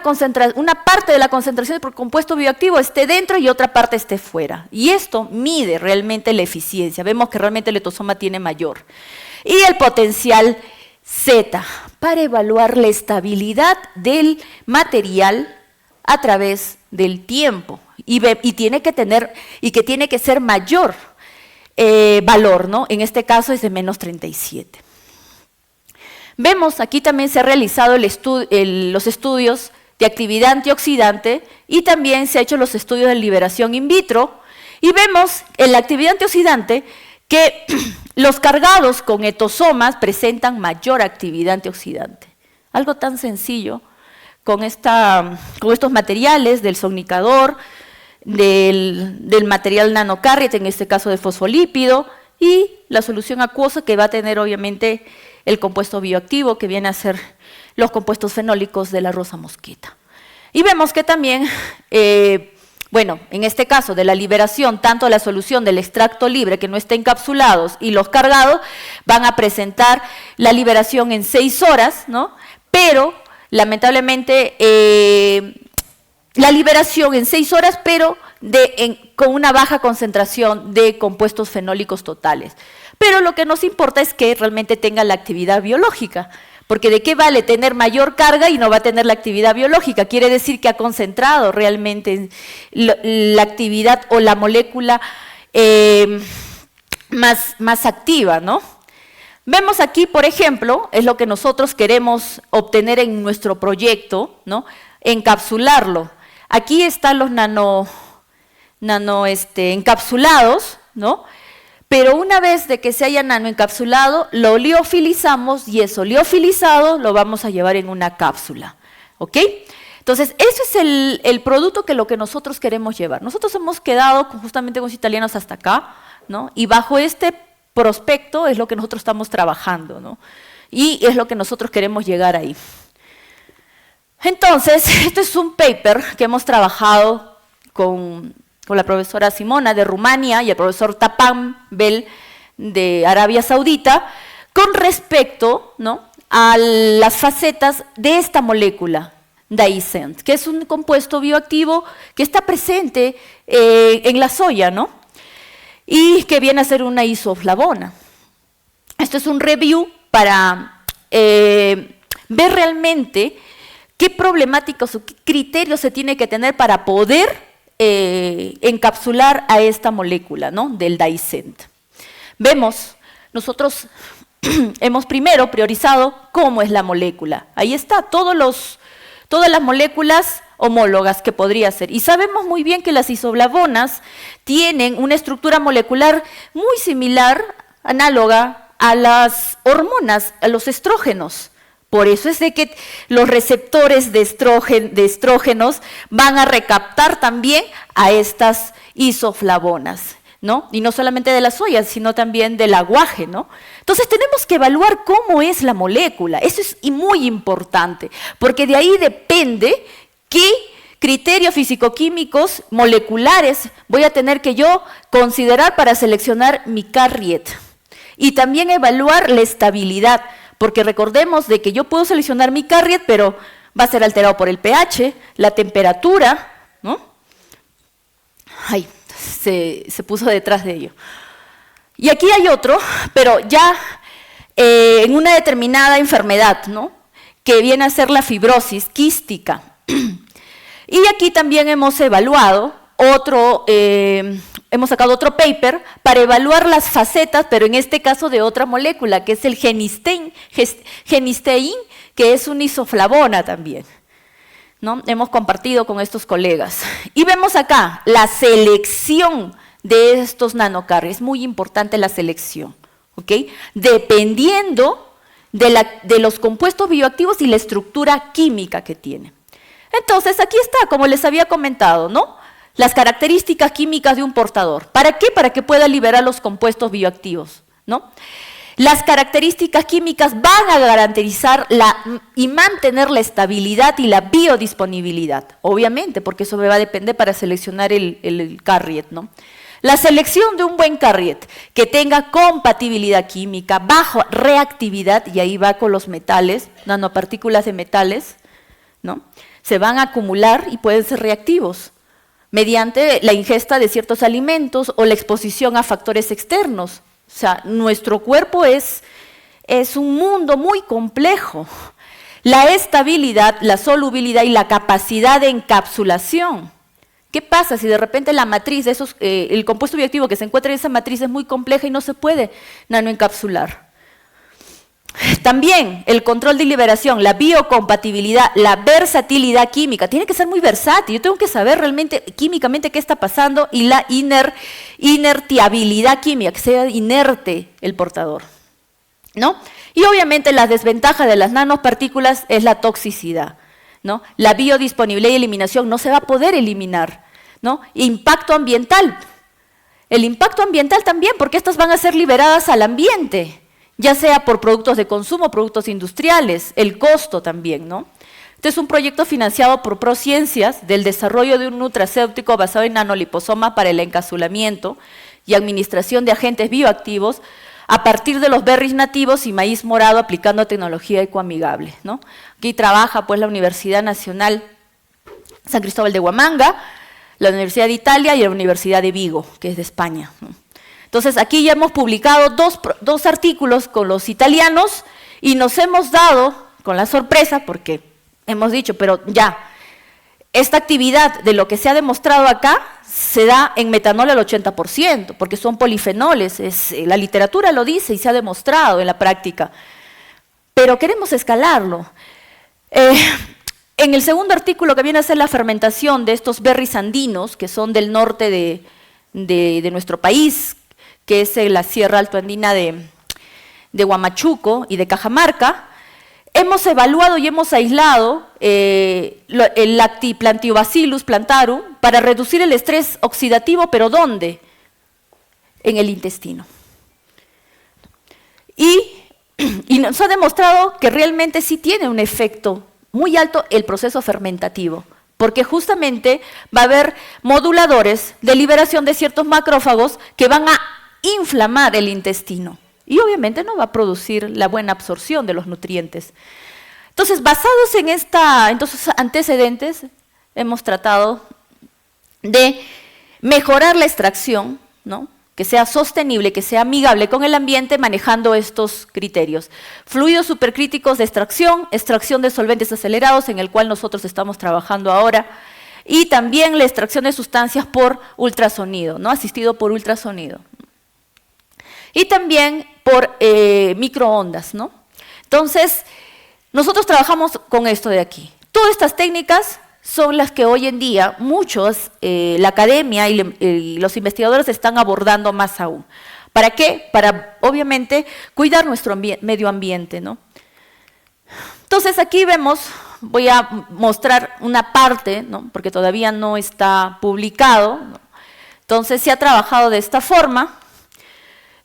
parte de la concentración del compuesto bioactivo esté dentro y otra parte esté fuera. Y esto mide realmente la eficiencia. Vemos que realmente el ectosoma tiene mayor. Y el potencial Z, para evaluar la estabilidad del material a través del tiempo. Y tiene que ser mayor valor, ¿no? En este caso es de menos 37. Vemos, aquí también se ha realizado los estudios de actividad antioxidante y también se han hecho los estudios de liberación in vitro. Y vemos en la actividad antioxidante que los cargados con etosomas presentan mayor actividad antioxidante. Algo tan sencillo con estos materiales del somnicador, del material nanocarrier, en este caso de fosfolípido, y la solución acuosa que va a tener obviamente el compuesto bioactivo que viene a ser los compuestos fenólicos de la rosa mosquita. Y vemos que también, bueno, en este caso de la liberación, tanto la solución del extracto libre que no está encapsulados y los cargados van a presentar la liberación en 6 horas, ¿no? Pero lamentablemente la liberación en 6 horas, pero con una baja concentración de compuestos fenólicos totales. Pero lo que nos importa es que realmente tenga la actividad biológica, porque ¿de qué vale tener mayor carga y no va a tener la actividad biológica? Quiere decir que ha concentrado realmente la actividad o la molécula más activa, ¿no? Vemos aquí, por ejemplo, es lo que nosotros queremos obtener en nuestro proyecto, ¿no? Encapsularlo. Aquí están los encapsulados, ¿no? Pero una vez de que se haya nanoencapsulado, lo liofilizamos y eso liofilizado lo vamos a llevar en una cápsula, ¿ok? Entonces, eso es el producto lo que nosotros queremos llevar. Nosotros hemos quedado justamente con los italianos hasta acá, ¿no? Y bajo este prospecto es lo que nosotros estamos trabajando, ¿no? Y es lo que nosotros queremos llegar ahí. Entonces, este es un paper que hemos trabajado con la profesora Simona de Rumania y el profesor Tapan Bel de Arabia Saudita, con respecto, ¿no?, a las facetas de esta molécula, daicent, que es un compuesto bioactivo que está presente en la soya, ¿no?, y que viene a ser una isoflavona. Esto es un review para ver realmente qué problemáticas o qué criterios se tiene que tener para poder encapsular a esta molécula, ¿no?, del daicent. Vemos, nosotros hemos primero priorizado cómo es la molécula. Ahí está, todas las moléculas homólogas que podría ser. Y sabemos muy bien que las isoflavonas tienen una estructura molecular muy similar, análoga a las hormonas, a los estrógenos. Por eso es de que los receptores de estrógenos van a recaptar también a estas isoflavonas, ¿no? Y no solamente de la soya, sino también del aguaje, ¿no? Entonces tenemos que evaluar cómo es la molécula. Eso es muy importante, porque de ahí depende qué criterios físico-químicos moleculares voy a tener que yo considerar para seleccionar mi carrier. Y también evaluar la estabilidad, porque recordemos de que yo puedo seleccionar mi carrier, pero va a ser alterado por el pH, la temperatura, ¿no? Ay, se puso detrás de ello. Y aquí hay otro, pero ya en una determinada enfermedad, ¿no?, que viene a ser la fibrosis quística. Y aquí también hemos evaluado hemos sacado otro paper para evaluar las facetas, pero en este caso de otra molécula, que es el genistein, que es una isoflavona también, ¿no? Hemos compartido con estos colegas. Y vemos acá la selección de estos nanocarriers. Es muy importante la selección, ¿ok? Dependiendo de los compuestos bioactivos y la estructura química que tienen. Entonces, aquí está, como les había comentado, ¿no?, las características químicas de un portador. ¿Para qué? Para que pueda liberar los compuestos bioactivos, ¿no? Las características químicas van a garantizar y mantener la estabilidad y la biodisponibilidad, obviamente, porque eso me va a depender para seleccionar el carriet, ¿no? La selección de un buen carriet que tenga compatibilidad química, bajo reactividad, y ahí va con los metales, nanopartículas de metales, ¿no? Se van a acumular y pueden ser reactivos mediante la ingesta de ciertos alimentos o la exposición a factores externos. O sea, nuestro cuerpo es un mundo muy complejo. La estabilidad, la solubilidad y la capacidad de encapsulación. ¿Qué pasa si de repente la matriz de el compuesto bioactivo que se encuentra en esa matriz es muy compleja y no se puede nanoencapsular? También el control de liberación, la biocompatibilidad, la versatilidad química. Tiene que ser muy versátil. Yo tengo que saber realmente químicamente qué está pasando y la inertiabilidad química, que sea inerte el portador, ¿no? Y obviamente la desventaja de las nanopartículas es la toxicidad, ¿no? La biodisponibilidad y eliminación no se va a poder eliminar, ¿no? Impacto ambiental. El impacto ambiental también, porque estas van a ser liberadas al ambiente, ya sea por productos de consumo, productos industriales, el costo también, ¿no? Este es un proyecto financiado por Prociencias del desarrollo de un nutracéutico basado en nanoliposoma para el encapsulamiento y administración de agentes bioactivos a partir de los berries nativos y maíz morado aplicando tecnología ecoamigable, ¿no? Aquí trabaja pues la Universidad Nacional San Cristóbal de Huamanga, la Universidad de Italia y la Universidad de Vigo, que es de España, ¿no? Entonces, aquí ya hemos publicado dos artículos con los italianos y nos hemos dado con la sorpresa, porque hemos dicho, pero ya, esta actividad de lo que se ha demostrado acá se da en metanol al 80%, porque son polifenoles, la literatura lo dice y se ha demostrado en la práctica, pero queremos escalarlo. En el segundo artículo, que viene a ser la fermentación de estos berries andinos, que son del norte de nuestro país, que es la Sierra Altoandina de Huamachuco y de Cajamarca, hemos evaluado y hemos aislado el Lactobacillus plantarum para reducir el estrés oxidativo, ¿pero dónde? En el intestino. Y nos ha demostrado que realmente sí tiene un efecto muy alto el proceso fermentativo, porque justamente va a haber moduladores de liberación de ciertos macrófagos que van a inflamar el intestino y obviamente no va a producir la buena absorción de los nutrientes. Entonces, basados en estos antecedentes, hemos tratado de mejorar la extracción, ¿no? Que sea sostenible, que sea amigable con el ambiente, manejando estos criterios. Fluidos supercríticos de extracción, extracción de solventes acelerados, en el cual nosotros estamos trabajando ahora, y también la extracción de sustancias por ultrasonido, ¿no? Asistido por ultrasonido. Y también por microondas, ¿no? Entonces, nosotros trabajamos con esto de aquí. Todas estas técnicas son las que hoy en día la academia y los investigadores están abordando más aún. ¿Para qué? Para, obviamente, cuidar nuestro medio ambiente, ¿no? Entonces, aquí voy a mostrar una parte, ¿no? Porque todavía no está publicado, ¿no? Entonces, se ha trabajado de esta forma.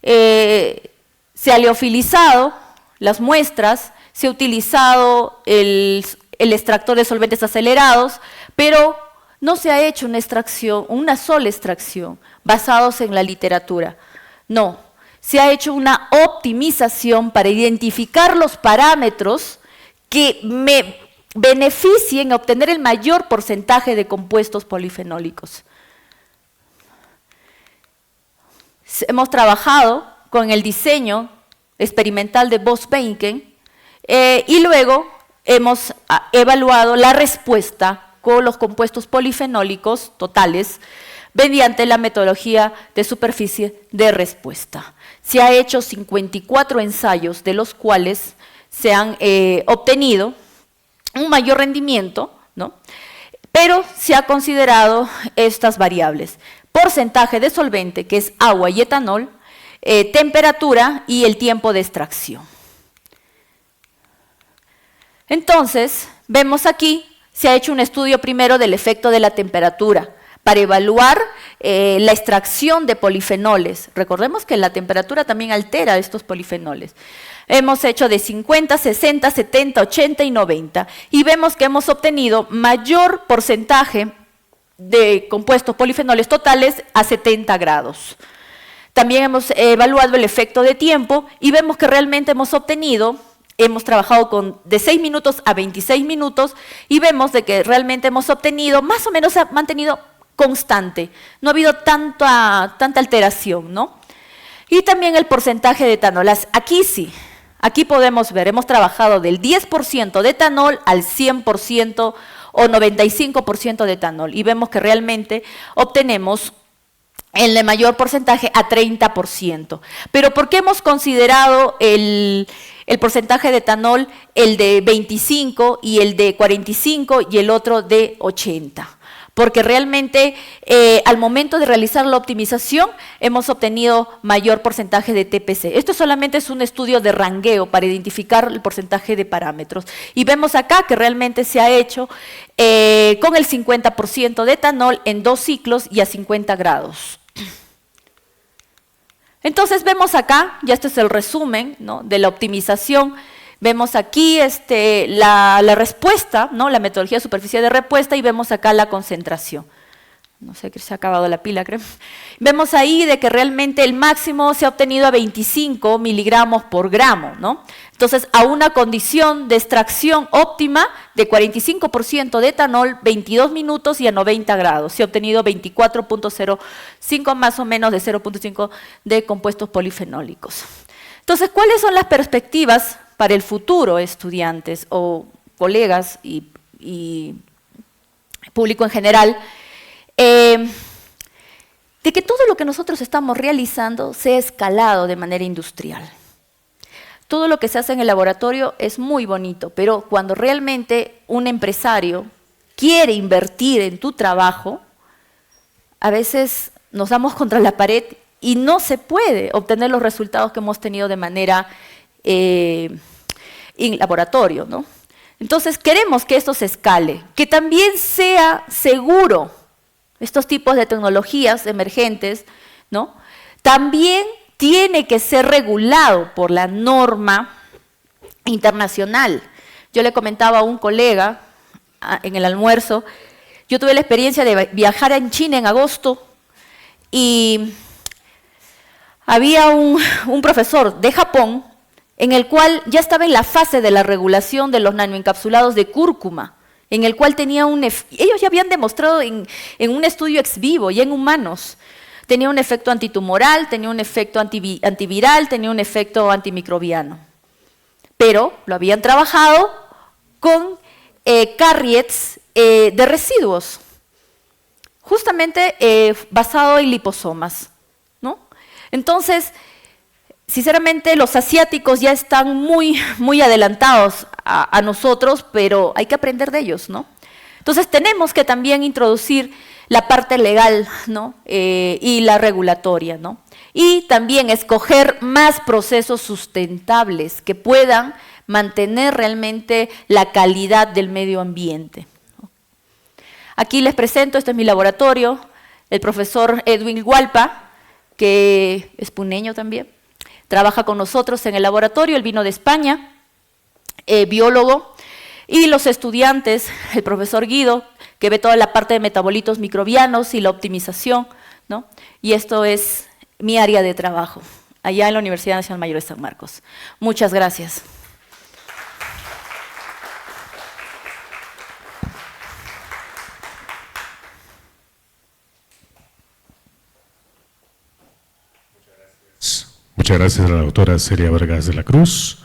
Se ha liofilizado las muestras, se ha utilizado el extractor de solventes acelerados, pero no se ha hecho una sola extracción, basados en la literatura. No, se ha hecho una optimización para identificar los parámetros que me beneficien a obtener el mayor porcentaje de compuestos polifenólicos. Hemos trabajado con el diseño experimental de Bose-Beinken y luego hemos evaluado la respuesta con los compuestos polifenólicos totales mediante la metodología de superficie de respuesta. Se ha hecho 54 ensayos, de los cuales se han obtenido un mayor rendimiento, ¿no? Pero se ha considerado estas variables: porcentaje de solvente, que es agua y etanol, temperatura y el tiempo de extracción. Entonces, vemos aquí, se ha hecho un estudio primero del efecto de la temperatura para evaluar la extracción de polifenoles. Recordemos que la temperatura también altera estos polifenoles. Hemos hecho de 50, 60, 70, 80 y 90 y vemos que hemos obtenido mayor porcentaje de compuestos polifenoles totales a 70 grados. También hemos evaluado el efecto de tiempo y vemos que realmente hemos trabajado de 6 minutos a 26 minutos y vemos de que realmente hemos obtenido, más o menos se ha mantenido constante, no ha habido tanta alteración, ¿no? Y también el porcentaje de etanol, aquí sí, aquí podemos ver, hemos trabajado del 10% de etanol al 100% o 95% de etanol y vemos que realmente obtenemos el mayor porcentaje a 30%. Pero ¿por qué hemos considerado el porcentaje de etanol, el de 25 y el de 45 y el otro de 80? Porque realmente al momento de realizar la optimización hemos obtenido mayor porcentaje de TPC. Esto solamente es un estudio de rangueo para identificar el porcentaje de parámetros. Y vemos acá que realmente se ha hecho con el 50% de etanol en 2 ciclos y a 50 grados. Entonces vemos acá, ya este es el resumen, ¿no?, de la optimización. Vemos aquí la respuesta, ¿no?, la metodología de superficie de respuesta y vemos acá la concentración. No sé, que se ha acabado la pila, creo. Vemos ahí de que realmente el máximo se ha obtenido a 25 miligramos por gramo, ¿no? Entonces, a una condición de extracción óptima de 45% de etanol, 22 minutos y a 90 grados. Se ha obtenido 24.05 más o menos de 0.5 de compuestos polifenólicos. Entonces, ¿cuáles son las perspectivas para el futuro, estudiantes o colegas y público en general? De que todo lo que nosotros estamos realizando sea escalado de manera industrial. Todo lo que se hace en el laboratorio es muy bonito, pero cuando realmente un empresario quiere invertir en tu trabajo, a veces nos damos contra la pared y no se puede obtener los resultados que hemos tenido de manera en laboratorio, ¿no? Entonces queremos que esto se escale, que también sea seguro. Estos tipos de tecnologías emergentes, ¿no?, también tiene que ser regulado por la norma internacional. Yo le comentaba a un colega en el almuerzo, yo tuve la experiencia de viajar en China en agosto y había un profesor de Japón en el cual ya estaba en la fase de la regulación de los nanoencapsulados de cúrcuma, en el cual tenía ellos ya habían demostrado en un estudio ex vivo y en humanos, tenía un efecto antitumoral, tenía un efecto antiviral, tenía un efecto antimicrobiano. Pero lo habían trabajado con carriers de residuos, justamente basado en liposomas, ¿no? Entonces, sinceramente, los asiáticos ya están muy adelantados a nosotros, pero hay que aprender de ellos, ¿no? Entonces, tenemos que también introducir la parte legal, ¿no?, y la regulatoria, ¿no? Y también escoger más procesos sustentables que puedan mantener realmente la calidad del medio ambiente. Aquí les presento, este es mi laboratorio, el profesor Edwin Hualpa, que es puneño también. Trabaja con nosotros en el laboratorio, él vino de España, biólogo, y los estudiantes, el profesor Guido, que ve toda la parte de metabolitos microbianos y la optimización, ¿no? Y esto es mi área de trabajo, allá en la Universidad Nacional Mayor de San Marcos. Muchas gracias. Muchas gracias a la doctora Celia Vargas de la Cruz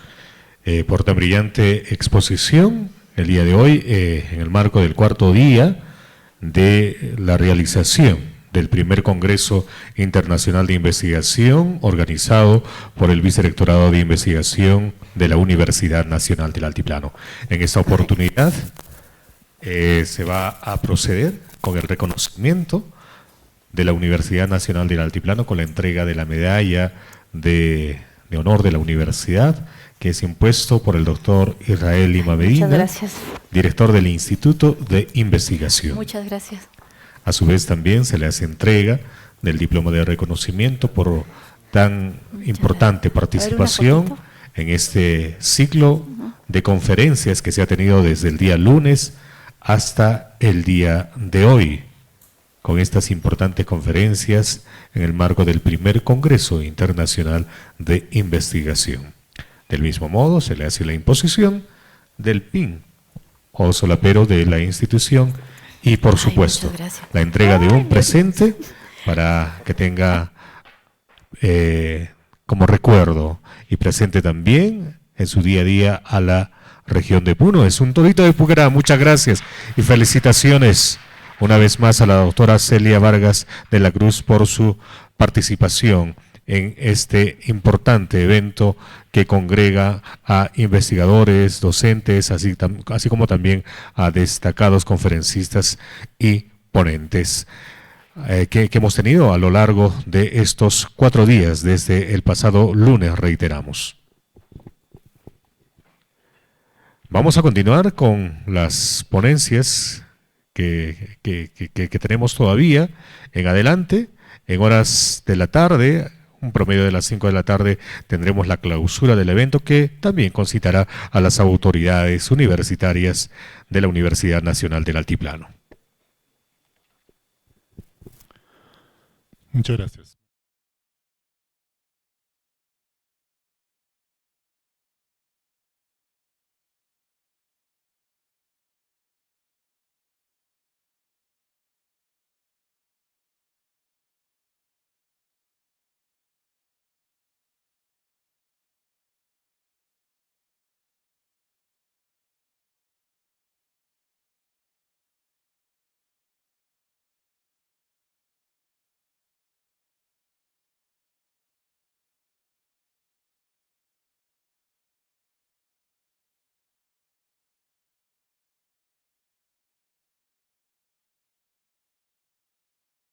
por tan brillante exposición el día de hoy en el marco del 4º día de la realización del primer Congreso Internacional de Investigación organizado por el Vicerrectorado de Investigación de la Universidad Nacional del Altiplano. En esta oportunidad se va a proceder con el reconocimiento de la Universidad Nacional del Altiplano con la entrega de la medalla de honor de la universidad, que es impuesto por el doctor Israel Lima Medina, Muchas gracias. director del Instituto de Investigación. Muchas gracias. A su vez también se le hace entrega del diploma de reconocimiento por tan importante participación en este ciclo de conferencias que se ha tenido desde el día lunes hasta el día de hoy, con estas importantes conferencias en el marco del primer Congreso Internacional de Investigación. Del mismo modo, se le hace la imposición del PIN o solapero de la institución y, por supuesto, la entrega de un presente para que tenga como recuerdo y presente también en su día a día a la región de Puno. Es un torito de Pucará. Muchas gracias y felicitaciones una vez más a la doctora Celia Vargas de la Cruz por su participación en este importante evento que congrega a investigadores, docentes, así como también a destacados conferencistas y ponentes que hemos tenido a lo largo de estos 4 días, desde el pasado lunes, reiteramos. Vamos a continuar con las ponencias que tenemos todavía en adelante. En horas de la tarde, un promedio de las 5 de la tarde, tendremos la clausura del evento que también concitará a las autoridades universitarias de la Universidad Nacional del Altiplano. Muchas gracias.